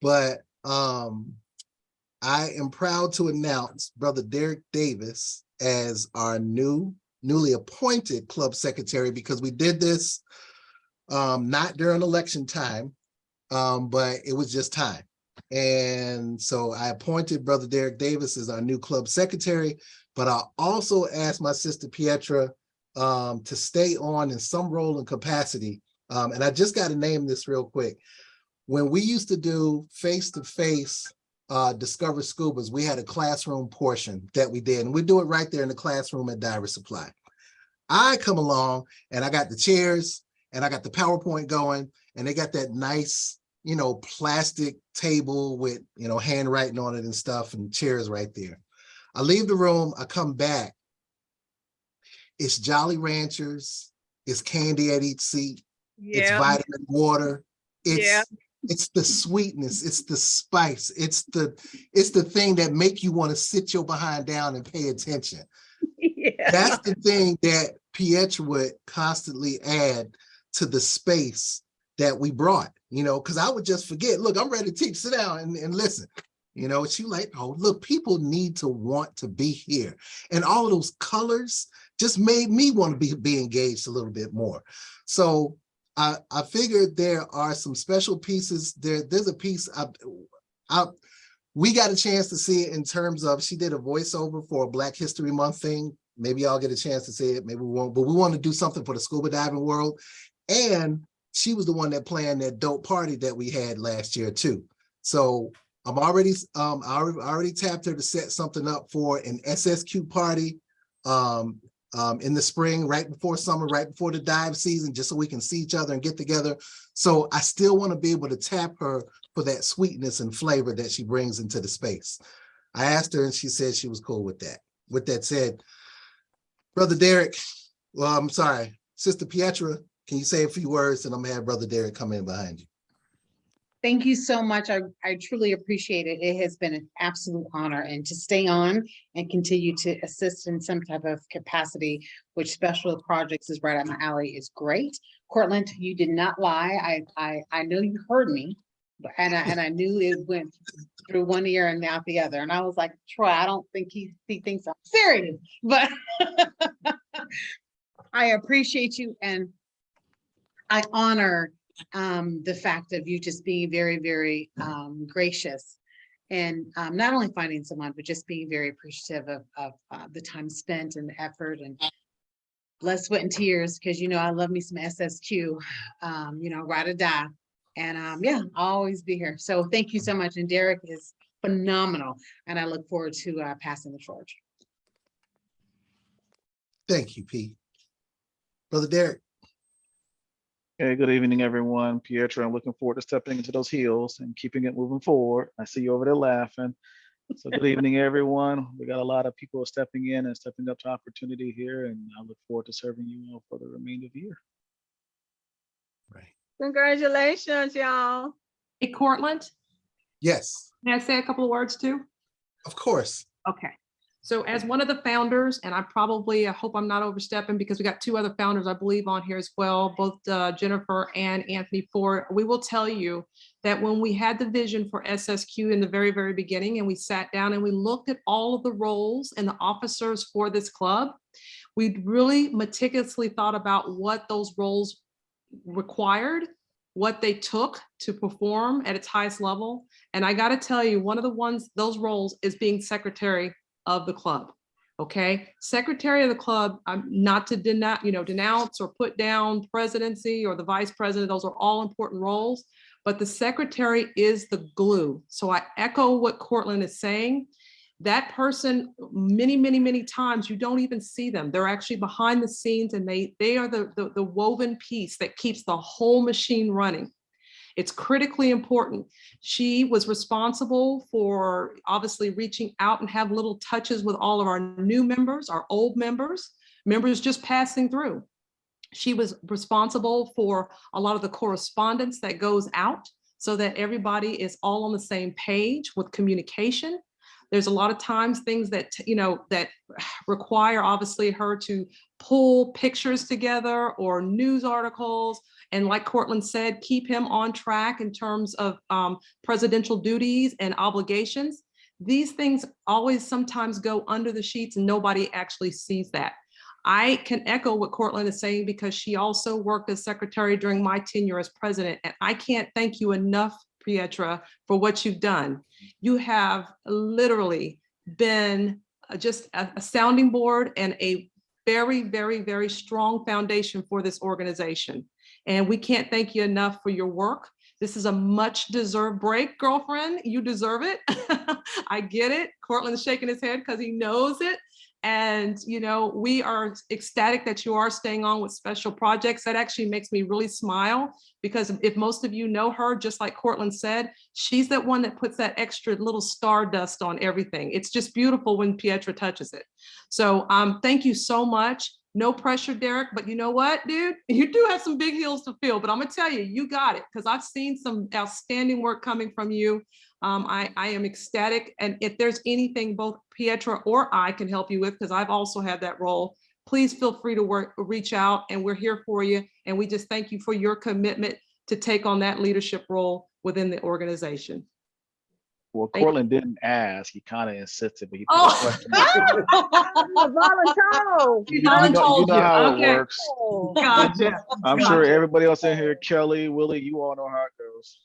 but I am proud to announce Brother Derek Davis as our newly appointed club secretary, because we did this not during election time, but it was just time. And so I appointed Brother Derek Davis as our new club secretary, but I also asked my sister Pietra to stay on in some role and capacity. And I just got to name this real quick. When we used to do face-to-face Discover Scubas, we had a classroom portion that we did, and we do it right there in the classroom at Diver Supply. I come along and I got the chairs and I got the PowerPoint going, and they got that nice, you know, plastic table with, you know, handwriting on it and stuff and chairs right there. I leave the room, I come back. It's Jolly Ranchers, it's candy at each seat, it's Yeah, vitamin water, yeah. it's the sweetness, it's the spice, it's the thing that make you want to sit your behind down and pay attention. Yeah. That's the thing that Pietra would constantly add to the space that we brought, you know, because I would just forget, look, I'm ready to teach, sit down and listen. You know, she like, oh, look, people need to want to be here. And all of those colors just made me want to be engaged a little bit more. So I figured there are some special pieces. There's a piece we got a chance to see it in terms of, she did a voiceover for a Black History Month thing. Maybe y'all get a chance to see it, maybe we won't, but we want to do something for the scuba diving world. And she was the one that planned that dope party that we had last year too. So I'm already, I already tapped her to set something up for an SSQ party in the spring, right before summer, right before the dive season, just so we can see each other and get together. So I still want to be able to tap her for that sweetness and flavor that she brings into the space. I asked her and she said she was cool with that. With that said, Brother Derek, well, I'm sorry, Sister Pietra, can you say a few words and I'm gonna have Brother Derek come in behind you. Thank you so much. I truly appreciate it. It has been an absolute honor, and to stay on and continue to assist in some type of capacity, which special projects is right up my alley, is great. Cortland, you did not lie. I know you heard me, and I knew it went through one ear and out the other. And I was like, Troy, I don't think he thinks I'm serious, but I appreciate you, and I honor the fact of you just being very, very gracious, and not only finding someone, but just being very appreciative of the time spent and the effort and blood, sweat, and tears, because you know I love me some SSQ, you know, ride or die. And yeah, I'll always be here. So thank you so much. And Derek is phenomenal, and I look forward to passing the torch. Thank you, Pete. Brother Derek. Hey, good evening, everyone. Pietra, I'm looking forward to stepping into those heels and keeping it moving forward. I see you over there laughing. So good evening, everyone. We got a lot of people stepping in and stepping up to opportunity here, and I look forward to serving you all for the remainder of the year. Right. Congratulations, y'all. Hey, Cortland, Yes, may I say a couple of words too? of course. Okay. So as one of the founders, and I hope I'm not overstepping, because we got two other founders, I believe, on here as well, both Jennifer and Anthony Ford. We will tell you that when we had the vision for SSQ in the very, very beginning, and we sat down and we looked at all of the roles and the officers for this club, we really meticulously thought about what those roles required, what they took to perform at its highest level. And I got to tell you, one of those roles is being secretary of the club. Okay, secretary of the club, not to denounce or put down presidency or the vice president. Those are all important roles, but the secretary is the glue. So I echo what Cortland is saying. That person, many, many, many times you don't even see them. They're actually behind the scenes, and they are the woven piece that keeps the whole machine running. It's critically important. She was responsible for obviously reaching out and have little touches with all of our new members, our old members just passing through. She was responsible for a lot of the correspondence that goes out so that everybody is all on the same page with communication. There's a lot of times things that, that require obviously her to pull pictures together or news articles. And like Cortland said, keep him on track in terms of presidential duties and obligations. These things always sometimes go under the sheets and nobody actually sees that. I can echo what Cortland is saying, because she also worked as secretary during my tenure as president. And I can't thank you enough, Pietra, for what you've done. You have literally been just a sounding board and a very, very, very strong foundation for this organization. And we can't thank you enough for your work. This is a much deserved break, girlfriend. You deserve it. I get it. Cortland's shaking his head because he knows it. And, you know, we are ecstatic that you are staying on with special projects. That actually makes me really smile, because if most of you know her, just like Cortland said, she's that one that puts that extra little stardust on everything. It's just beautiful when Pietra touches it. So thank you so much. No pressure, Derek, but you know what, dude? You do have some big heels to fill, but I'm gonna tell you, you got it, because I've seen some outstanding work coming from you. I am ecstatic. And if there's anything both Pietra or I can help you with, because I've also had that role, please feel free to reach out, and we're here for you. And we just thank you for your commitment to take on that leadership role within the organization. Well, Cortland didn't ask. He kind of insisted, but he put Oh. a question mark. He You know voluntold how it Okay. works. Gotcha. I'm sure everybody else in here, Kelly, Willie, you all know how it goes.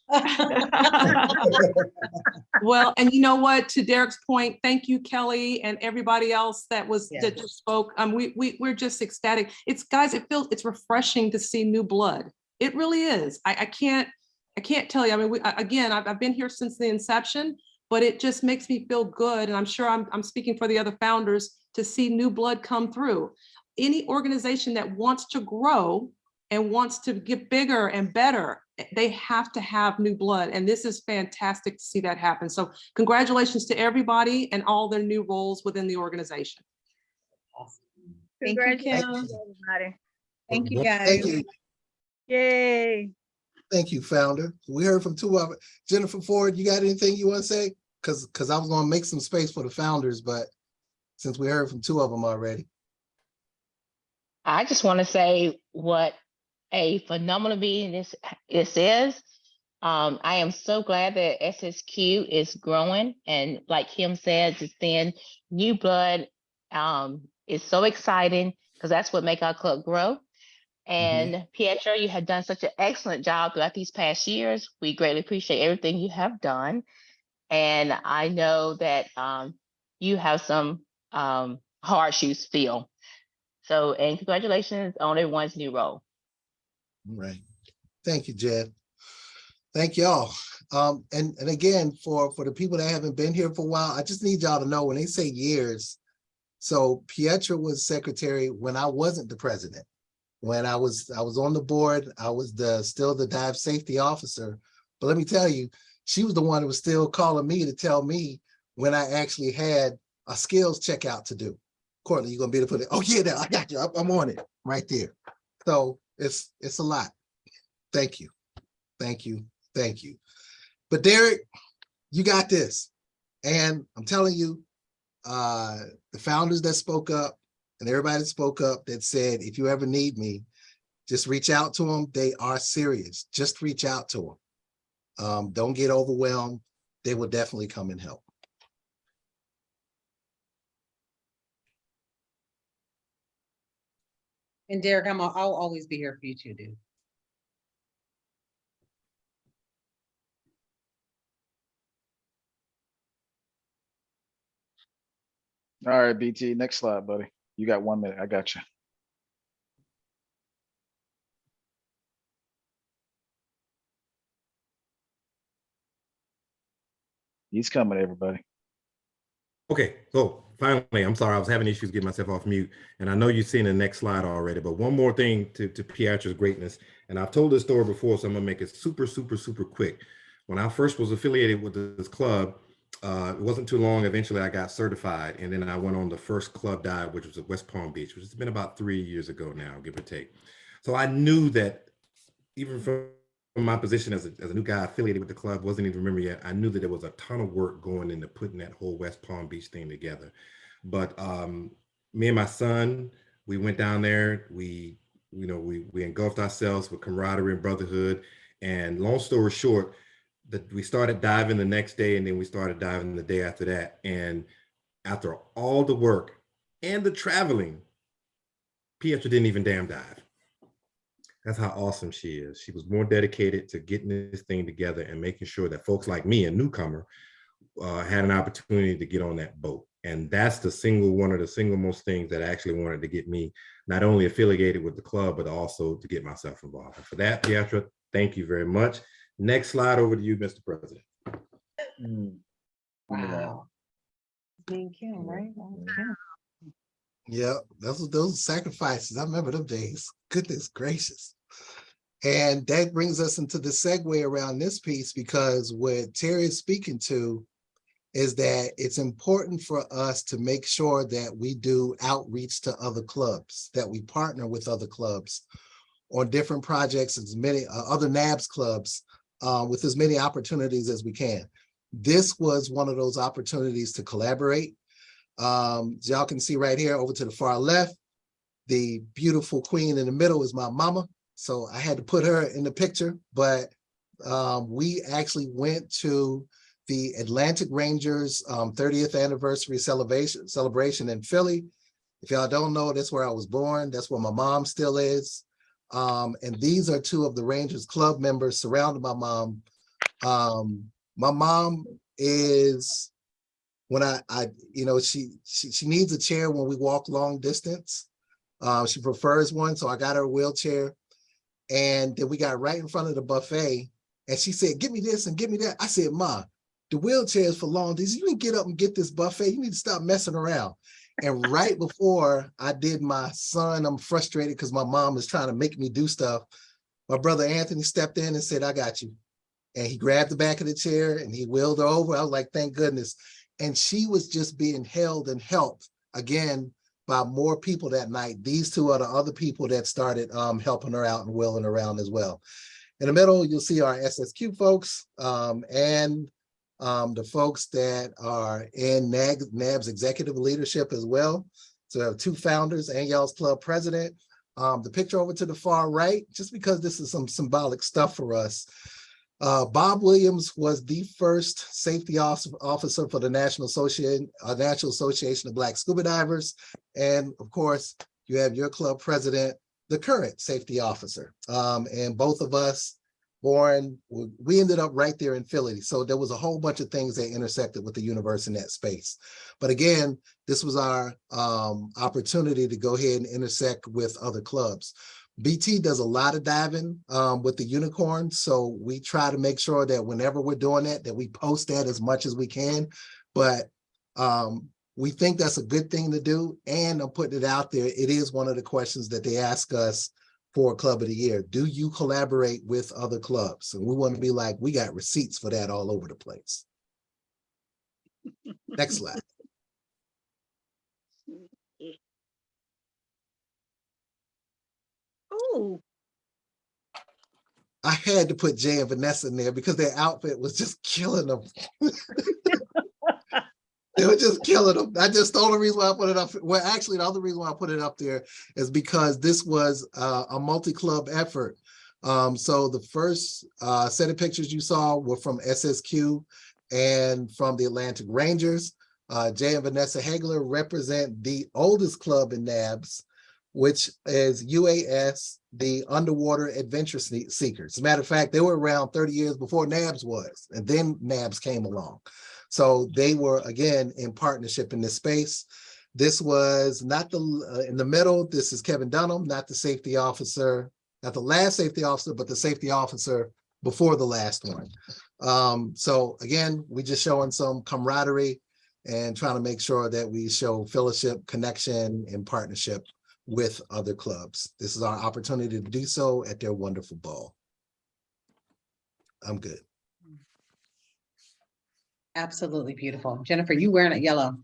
Well, and you know what, to Derek's point, thank you, Kelly, and everybody else that just spoke. We're just ecstatic. It's, guys, it's refreshing to see new blood. It really is. I can't tell you. I mean, again, I've been here since the inception, but it just makes me feel good. And I'm sure I'm speaking for the other founders to see new blood come through. Any organization that wants to grow and wants to get bigger and better, they have to have new blood. And this is fantastic to see that happen. So congratulations to everybody and all their new roles within the organization. Thank you, Kim. everybody. Thank you, guys. Thank you. Yay. Thank you, founder. We heard from two of it. Jennifer Ford, you got anything you want to say? Because I was going to make some space for the founders, but since we heard from two of them already. I just want to say what a phenomenal meeting this is. I am so glad that SSQ is growing, and like Kim said, just seeing new blood is so exciting, because that's what makes our club grow. And Pietra, you have done such an excellent job throughout these past years. We greatly appreciate everything you have done. And I know that you have some hard shoes to fill. So, and congratulations on everyone's new role. Right. Thank you, Jed. Thank y'all. And again, for the people that haven't been here for a while, I just need y'all to know when they say years. So Pietra was secretary when I wasn't the president. When I was on the board, I was still the dive safety officer. But let me tell you, she was the one who was still calling me to tell me when I actually had a skills checkout to do. Courtney, you're gonna be able to put it, oh yeah, I got you, I'm on it right there. So it's a lot. Thank you. Thank you. Thank you. But Derek, you got this. And I'm telling you, the founders that spoke up and everybody that spoke up that said, if you ever need me, just reach out to them. They are serious. Just reach out to them. Don't get overwhelmed. They will definitely come and help. And Derek, I'll always be here for you too, dude. All right, BT, next slide, buddy. You got 1 minute. I got you. He's coming, everybody. Okay, so finally, I'm sorry, I was having issues getting myself off mute, and I know you've seen the next slide already, but one more thing to Pietra's greatness, and I've told this story before, so I'm gonna make it super quick. When I first was affiliated with this club, it wasn't too long, eventually I got certified, and then I went on the first club dive, which was at West Palm Beach, which has been about 3 years ago now, give or take. So I knew that even from my position as a new guy affiliated with the club, wasn't even a member yet, I knew that there was a ton of work going into putting that whole West Palm Beach thing together. But me and my son, we went down there, we engulfed ourselves with camaraderie and brotherhood. And long story short, that we started diving the next day, and then we started diving the day after that. And after all the work and the traveling, Pietra didn't even damn dive. That's how awesome she is. She was more dedicated to getting this thing together and making sure that folks like me, a newcomer, had an opportunity to get on that boat. And that's one of the single most things that actually wanted to get me not only affiliated with the club, but also to get myself involved. And for that, Pietra, thank you very much. Next slide, over to you, Mr. President. Wow. Me and Kim, right? Yeah, those sacrifices. I remember them days. Goodness gracious. And that brings us into the segue around this piece, because what Terry is speaking to is that it's important for us to make sure that we do outreach to other clubs, that we partner with other clubs on different projects, as many other NABS clubs, with as many opportunities as we can. This was one of those opportunities to collaborate. Y'all can see right here over to the far left, the beautiful queen in the middle is my mama. So I had to put her in the picture, but we actually went to the Atlantic Rangers 30th anniversary celebration in Philly. If y'all don't know, that's where I was born. That's where my mom still is. And these are two of the Rangers club members surrounding my mom. My mom is, when she needs a chair when we walk long distance. She prefers one, so I got her a wheelchair. And then we got right in front of the buffet, and she said, "Give me this and give me that." I said, "Ma, the wheelchair is for long distance. You can get up and get this buffet. You need to stop messing around." And right before I did my son, I'm frustrated because my mom is trying to make me do stuff. My brother Anthony stepped in and said, "I got you." And he grabbed the back of the chair and he wheeled her over. I was like, thank goodness. And she was just being held and helped again by more people that night. These two are the other people that started helping her out and wheeling around as well. In the middle, you'll see our SSQ folks and the folks that are in NAB's executive leadership as well. So we have two founders and y'all's club president. The picture over to the far right, just because this is some symbolic stuff for us. Bob Williams was the first safety officer for the National Association of Black Scuba Divers. And of course, you have your club president, the current safety officer. And both of us we ended up right there in Philly. So there was a whole bunch of things that intersected with the universe in that space. But again, this was our opportunity to go ahead and intersect with other clubs. BT does a lot of diving with the unicorn. So we try to make sure that whenever we're doing that we post that as much as we can. But we think that's a good thing to do. And I'm putting it out there. It is one of the questions that they ask us for Club of the Year. Do you collaborate with other clubs? And we want to be like, we got receipts for that all over the place. Next slide. Ooh. I had to put Jay and Vanessa in there because their outfit was just killing them. They were just killing them. The only reason why I put it up, well, actually, the other reason why I put it up there is because this was a multi-club effort. So the first set of pictures you saw were from SSQ and from the Atlantic Rangers. Jay and Vanessa Hagler represent the oldest club in NABS, which is UAS, the Underwater Adventure Seekers. As a matter of fact, they were around 30 years before NABS was, and then NABS came along. So they were, again, in partnership in this space. This was not in the middle, this is Kevin Dunham, not the safety officer, not the last safety officer, but the safety officer before the last one. So again, we just showing some camaraderie and trying to make sure that we show fellowship, connection, and partnership with other clubs. This is our opportunity to do so at their wonderful ball. I'm good. Absolutely beautiful. Jennifer, you wearing it yellow.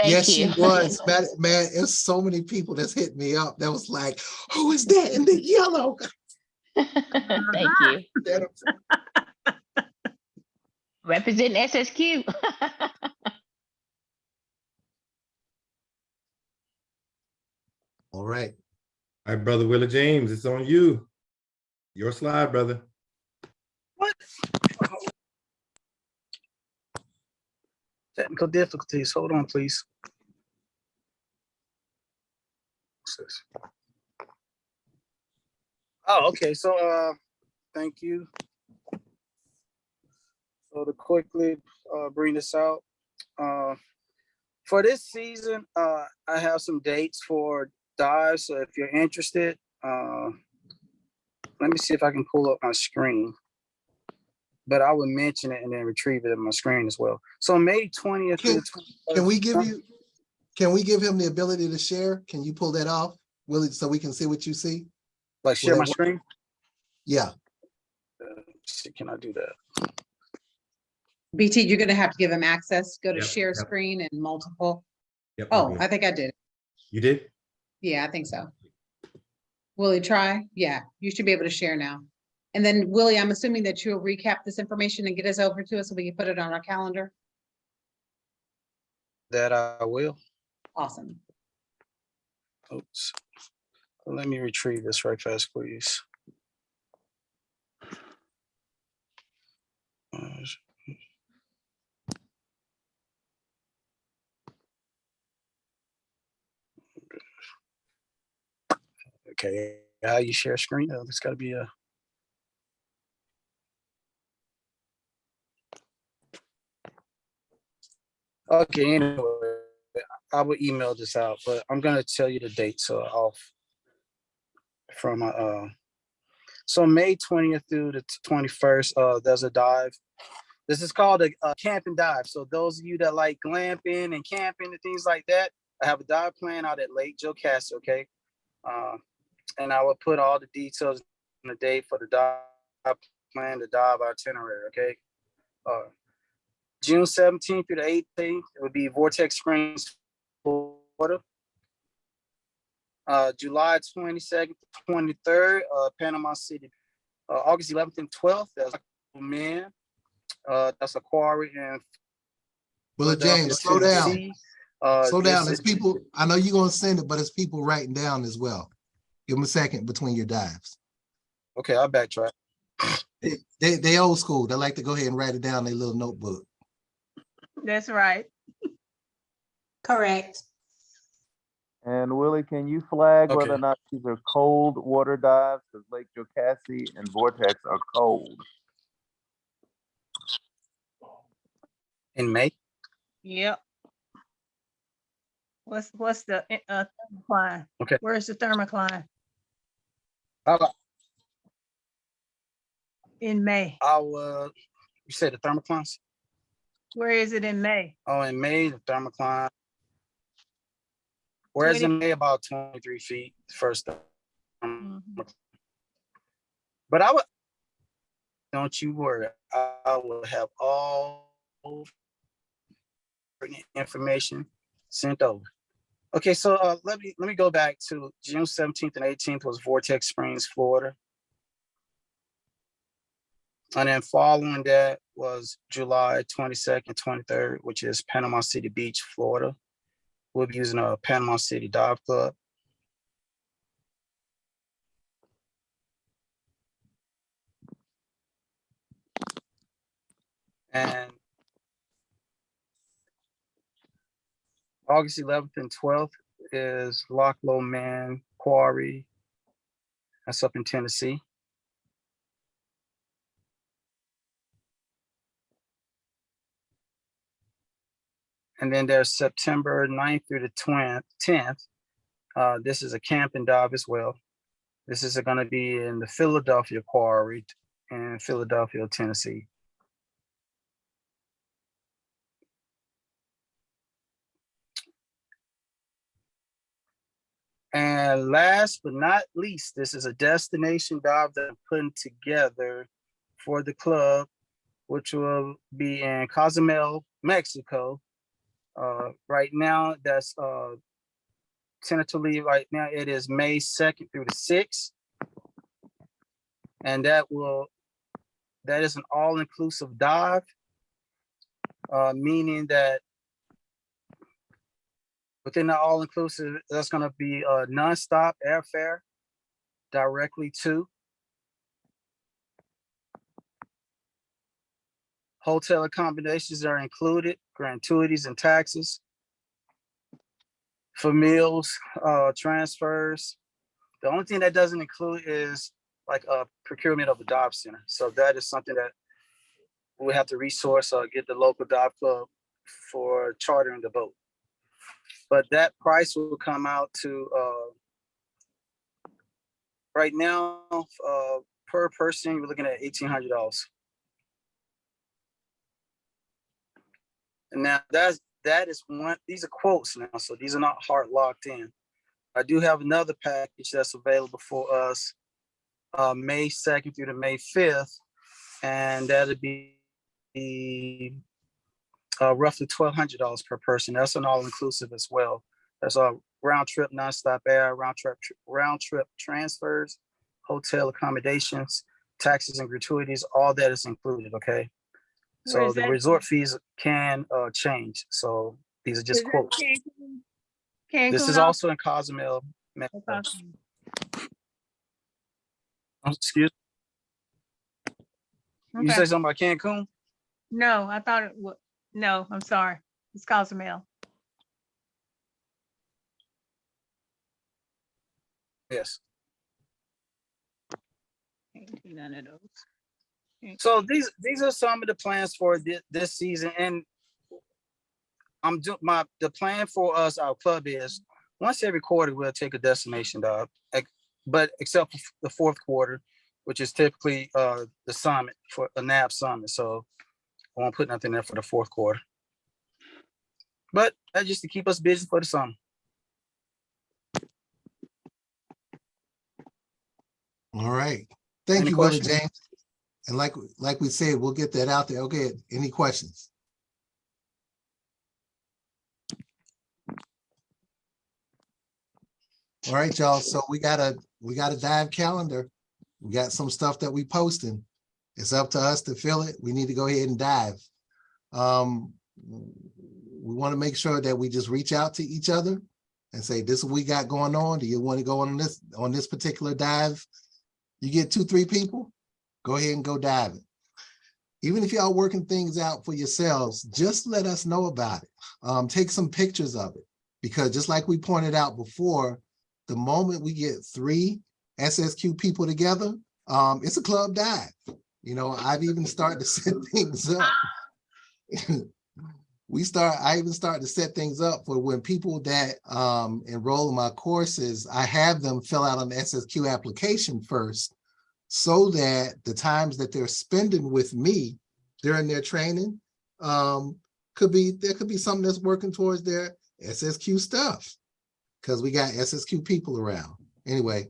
Yes, you. she was. Man, there's so many people that's hit me up that was like, who is that in the yellow? Thank you. Represent SSQ. All right. All right, Brother Willie James, it's on you. Your slide, brother. What? Technical difficulties. Hold on, please. What's this? Oh, okay. So, thank you. So to quickly bring this out, for this season, I have some dates for dives. So if you're interested, let me see if I can pull up my screen. but I would mention it and then retrieve it on my screen as well. So May 20th. Can we give him the ability to share? Can you pull that off, Willie, so we can see what you see? Like share Will my that work? screen? Yeah. See, can I do that? BT, you're gonna have to give him access, go to Yep, share yep. screen and multiple. Yep. Oh, I think I did. You did? Yeah, I think so. Willie, try? Yeah, you should be able to share now. And then Willie, I'm assuming that you'll recap this information and get us over to us so we can put it on our calendar. That I will. Awesome. Oops. Let me retrieve this right fast, please. Okay, how you share screen? There's got to be a. Okay, anyway, I will email this out, but I'm gonna tell you the date. So off from my so May 20th through the 21st, there's a dive. This is called a camp and dive. So those of you that like glamping and camping and things like that, I have a dive plan out at Lake Jocassee, okay? And I will put all the details on the date for the dive plan, the dive itinerary, okay? June 17th through the 18th, it would be Vortex Springs, Florida. July 22nd to 23rd, Panama City. August 11th and 12th, that's man. That's a quarry in Well, James, slow down. Slow down. There's This people, I know you're gonna send it, but it's people writing down as well. Give them a second between your dives. Okay, I'll backtrack. They old school. They like to go ahead and write it down in their little notebook. That's right. Correct. And Willie, can you flag whether Okay. or not these are cold water dives? Because Lake Jocassee and Vortex are cold. In May? Yep. What's the thermocline? Okay. Where's the thermocline? In May. You said the thermoclines? Where is it in May? Oh, in May, the thermocline. Whereas in May, about 23 feet, first. But I would, don't you worry, I will have all information sent over. Okay, so let me go back to June 17th and 18th was Vortex Springs, Florida. And then following that was July 22nd, 23rd, which is Panama City Beach, Florida. We'll be using a Panama City Dive Club. And August 11th and 12th is Loch Lomond Quarry. That's up in Tennessee. And then there's September 9th through the 10th. This is a camp and dive as well. This is going to be in the Philadelphia Quarry in Philadelphia, Tennessee. And last but not least, this is a destination dive that I'm putting together for the club, which will be in Cozumel, Mexico. Right now, that's tentatively right now, it is May 2nd through the 6th. And that is an all-inclusive dive, meaning that within the all-inclusive, that's going to be a nonstop airfare directly to hotel accommodations are included, gratuities and taxes. For meals, transfers. The only thing that doesn't include is like a procurement of a dive center. So that is something that we have to resource or get the local dive club for chartering the boat. But that price will come out to right now per person, we're looking at $1,800. And now that is one, these are quotes now, so these are not hard locked in. I do have another package that's available for us May 2nd through to May 5th, and that'll be roughly $1,200 per person. That's an all-inclusive as well. That's a round trip, nonstop air, round trip transfers, hotel accommodations, taxes and gratuities, all that is included, okay? Where So is the that? resort fees can change. So these are just Is that quotes. Cancun? This is Cancun also in Cozumel, Mexico. also? Excuse me. You Okay. say something about Cancun? No, I thought it was, no, I'm sorry. It's Cozumel. Yes. Can't do none of those. So these are some of the plans for this season, and the plan for us, our club is once every quarter we'll take a destination dog, but except for the fourth quarter, which is typically the summit for a NAB summit. So I won't put nothing there for the fourth quarter, but that's just to keep us busy for the summer. All right. Thank Any you, Willie questions? James. And like we said, we'll get that out there. Okay, any questions? All right, y'all. So we got a dive calendar. We got some stuff that we posting. It's up to us to fill it. We need to go ahead and dive. We want to make sure that we just reach out to each other and say, this is what we got going on. Do you want to go on this particular dive? You get 2-3 people, go ahead and go diving. Even if y'all working things out for yourselves, just let us know about it. Take some pictures of it, because just like we pointed out before, the moment we get 3 SSQ people together, it's a club dive. You know, I've even started to set things up. I even started to set things up for when people that enroll in my courses, I have them fill out an SSQ application first, so that the times that they're spending with me during their training, there could be something that's working towards their SSQ stuff, because we got SSQ people around. Anyway,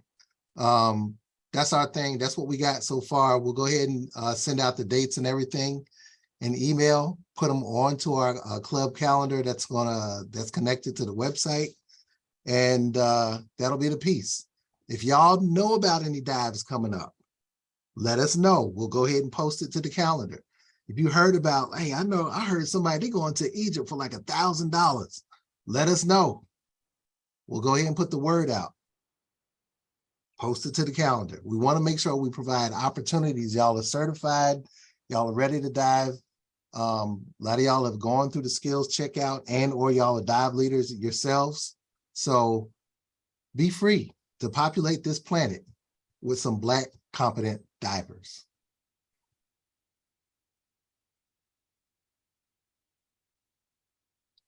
that's our thing. That's what we got so far. We'll go ahead and send out the dates and everything, an email, put them onto our club calendar that's connected to the website, and that'll be the piece. If y'all know about any dives coming up, let us know. We'll go ahead and post it to the calendar. If you heard about, hey, I heard somebody, they going to Egypt for like $1,000. Let us know. We'll go ahead and put the word out. Post it to the calendar. We want to make sure we provide opportunities. Y'all are certified. Y'all are ready to dive. A lot of y'all have gone through the skills checkout, and or y'all are dive leaders yourselves. So be free to populate this planet with some Black competent divers.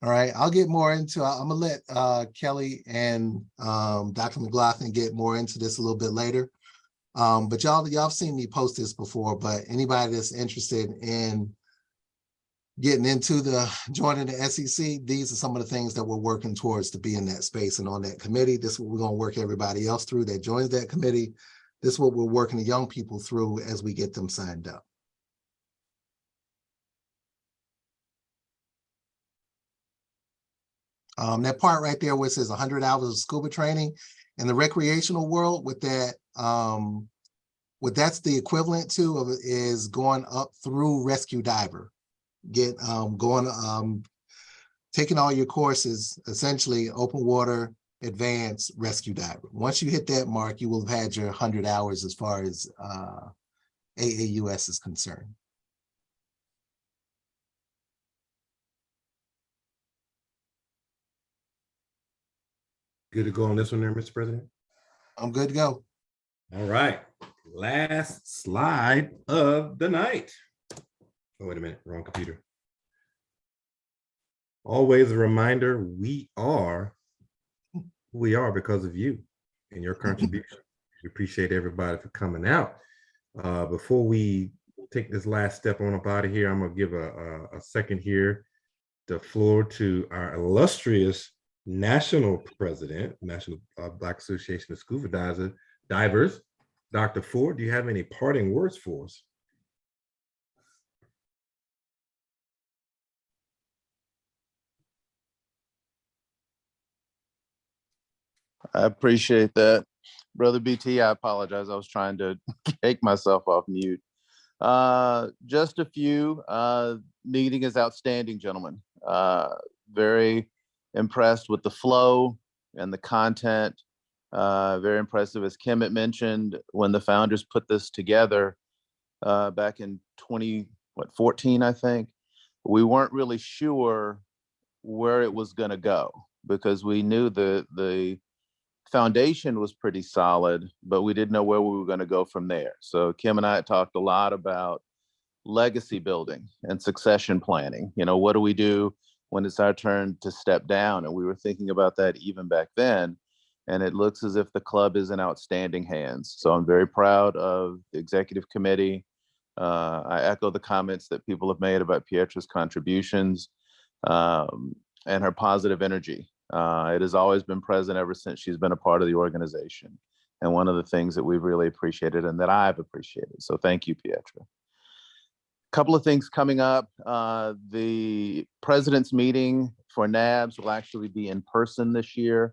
All right, I'll get more into, I'm gonna let Kelly and Dr. McLaughlin get more into this a little bit later. But y'all have seen me post this before, but anybody that's interested in getting into joining the SEC, these are some of the things that we're working towards to be in that space and on that committee. This is what we're gonna work everybody else through that joins that committee. This is what we're working the young people through as we get them signed up. That part right there where it says 100 hours of scuba training in the recreational world, with that, what that's the equivalent to of is going up through rescue diver, taking all your courses, essentially open water, advanced rescue diver. Once you hit that mark, you will have had your 100 hours as far as AAUS is concerned. Good to go on this one there, Mr. President? I'm good to go. All right, last slide of the night. Oh, wait a minute, wrong computer. Always a reminder, we are who we are because of you and your contribution. We appreciate everybody for coming out. Before we take this last step on up out of here, I'm gonna give a second here the floor to our illustrious national president, National Black Association of Scuba Divers. Dr. Ford, do you have any parting words for us? I appreciate that. Brother BT, I apologize. I was trying to take myself off mute. Just a few. Meeting is outstanding, gentlemen. Very impressed with the flow and the content. Very impressive, as Kim had mentioned, when the founders put this together back in 2014, I think. We weren't really sure where it was going to go because we knew the foundation was pretty solid, but we didn't know where we were going to go from there. So Kim and I talked a lot about legacy building and succession planning. You know, what do we do when it's our turn to step down? And we were thinking about that even back then. And it looks as if the club is in outstanding hands. So I'm very proud of the executive committee. I echo the comments that people have made about Pietra's contributions and her positive energy. It has always been present ever since she's been a part of the organization. And one of the things that we've really appreciated and that I've appreciated. So thank you, Pietra. Couple of things coming up. The president's meeting for NABS will actually be in person this year.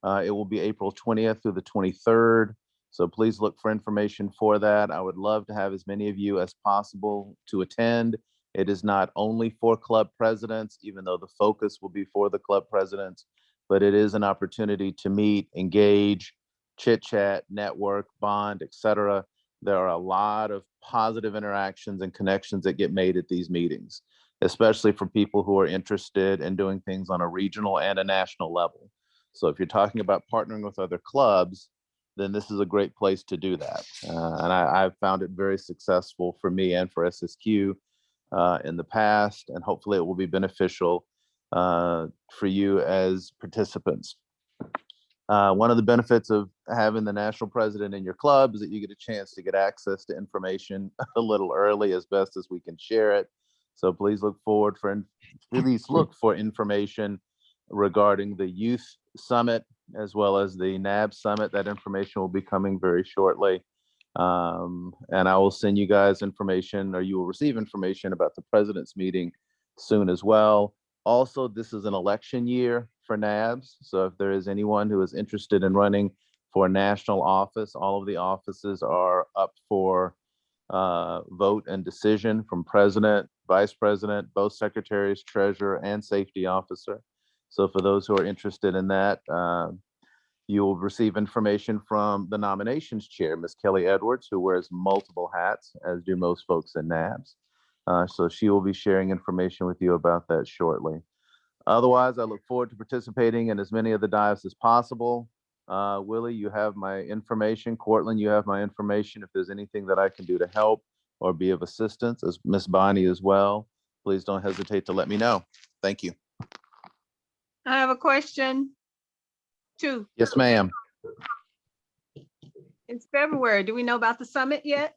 It will be April 20th through the 23rd. So please look for information for that. I would love to have as many of you as possible to attend. It is not only for club presidents, even though the focus will be for the club presidents, but it is an opportunity to meet, engage, chit chat, network, bond, etc. There are a lot of positive interactions and connections that get made at these meetings, especially for people who are interested in doing things on a regional and a national level. So if you're talking about partnering with other clubs, then this is a great place to do that. And I've found it very successful for me and for SSQ in the past, and hopefully it will be beneficial for you as participants. One of the benefits of having the national president in your club is that you get a chance to get access to information a little early, as best as we can share it. So please look for information regarding the youth summit as well as the NAB summit. That information will be coming very shortly. And I will send you guys information, or you will receive information about the president's meeting soon as well. Also, this is an election year for NABS. So if there is anyone who is interested in running for national office, all of the offices are up for vote and decision, from president, vice president, both secretaries, treasurer, and safety officer. So for those who are interested in that, you will receive information from the nominations chair, Ms. Kelly Edwards, who wears multiple hats, as do most folks in NABS. So she will be sharing information with you about that shortly. Otherwise, I look forward to participating in as many of the dives as possible. Willie, you have my information. Cortland, you have my information. If there's anything that I can do to help or be of assistance, as Miss Bonnie as well, please don't hesitate to let me know. Thank you. I have a question. Two. Yes, ma'am. It's February. Do we know about the summit yet?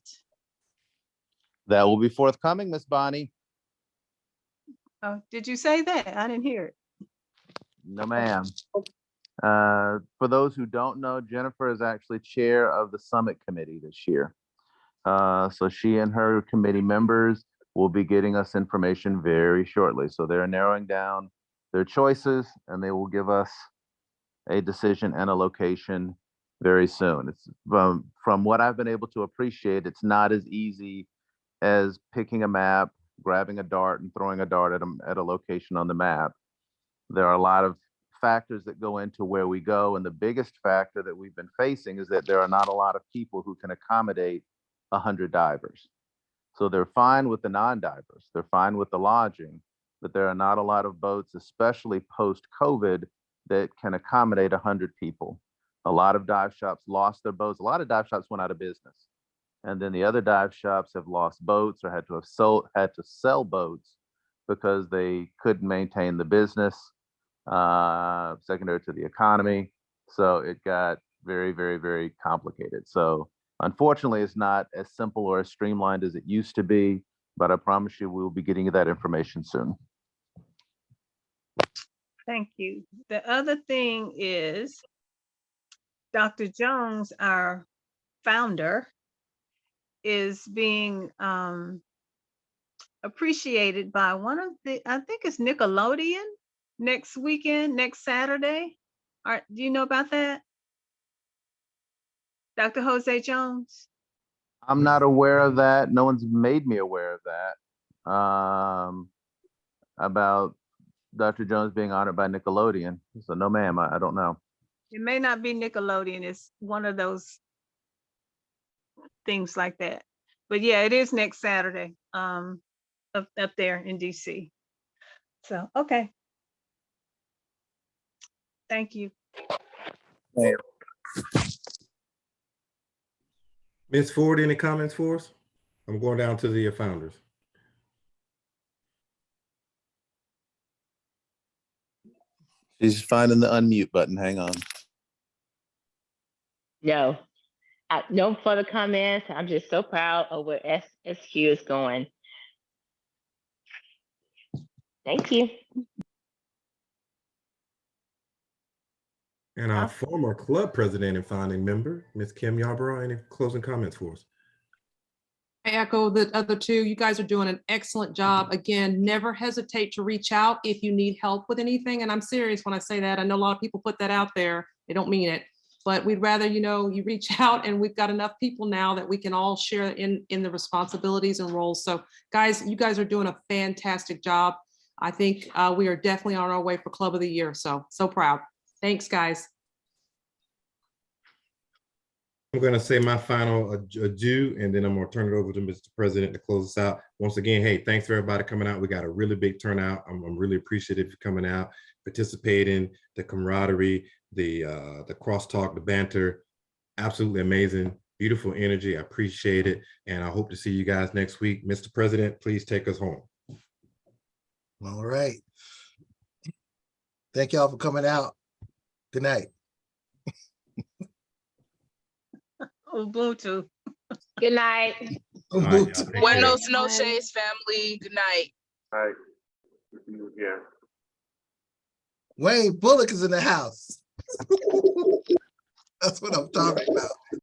That will be forthcoming, Miss Bonnie. Oh, did you say that? I didn't hear it. No, ma'am. For those who don't know, Jennifer is actually chair of the summit committee this year. So she and her committee members will be getting us information very shortly. So they're narrowing down their choices, and they will give us a decision and a location very soon. It's from what I've been able to appreciate, it's not as easy as picking a map, grabbing a dart and throwing a dart at a location on the map. There are a lot of factors that go into where we go. And the biggest factor that we've been facing is that there are not a lot of people who can accommodate 100 divers. So they're fine with the non-divers, they're fine with the lodging, but there are not a lot of boats, especially post-COVID, that can accommodate 100 people. A lot of dive shops lost their boats. A lot of dive shops went out of business. And then the other dive shops have lost boats or had to sell boats because they couldn't maintain the business, secondary to the economy. So it got very, very, very complicated. So unfortunately, it's not as simple or as streamlined as it used to be, but I promise you we will be getting you that information soon. Thank you. The other thing is Dr. Jones, our founder, is being appreciated by one of the, I think it's Nickelodeon next weekend, next Saturday. Do you know about that? Dr. Jose Jones? I'm not aware of that. No one's made me aware of that. About Dr. Jones being honored by Nickelodeon. So no, ma'am, I don't know. It may not be Nickelodeon. It's one of those things like that. But yeah, it is next Saturday up there in DC. So, okay. Thank you. Ms. Ford, any comments for us? I'm going down to the founders. She's finding the unmute button. Hang on. No, no further comments. I'm just so proud of where SSQ is going. Thank you. And our former club president and founding member, Ms. Kim Yarborough, any closing comments for us? I echo the other two. You guys are doing an excellent job. Again, never hesitate to reach out if you need help with anything. And I'm serious when I say that. I know a lot of people put that out there. They don't mean it, but we'd rather, you reach out, and we've got enough people now that we can all share in the responsibilities and roles. So guys, you guys are doing a fantastic job. I think we are definitely on our way for Club of the Year. So proud. Thanks, guys. I'm going to say my final adieu, and then I'm going to turn it over to Mr. President to close us out. Once again, hey, thanks for everybody coming out. We got a really big turnout. I'm really appreciative for coming out, participating, the camaraderie, the crosstalk, the banter. Absolutely amazing, beautiful energy. I appreciate it, and I hope to see you guys next week. Mr. President, please take us home. All right. Thank y'all for coming out. Good night. Ubuntu. Good night. Ubuntu. Buenos noches, family. Good night. All right. Yeah. Wayne Bullock is in the house. That's what I'm talking about.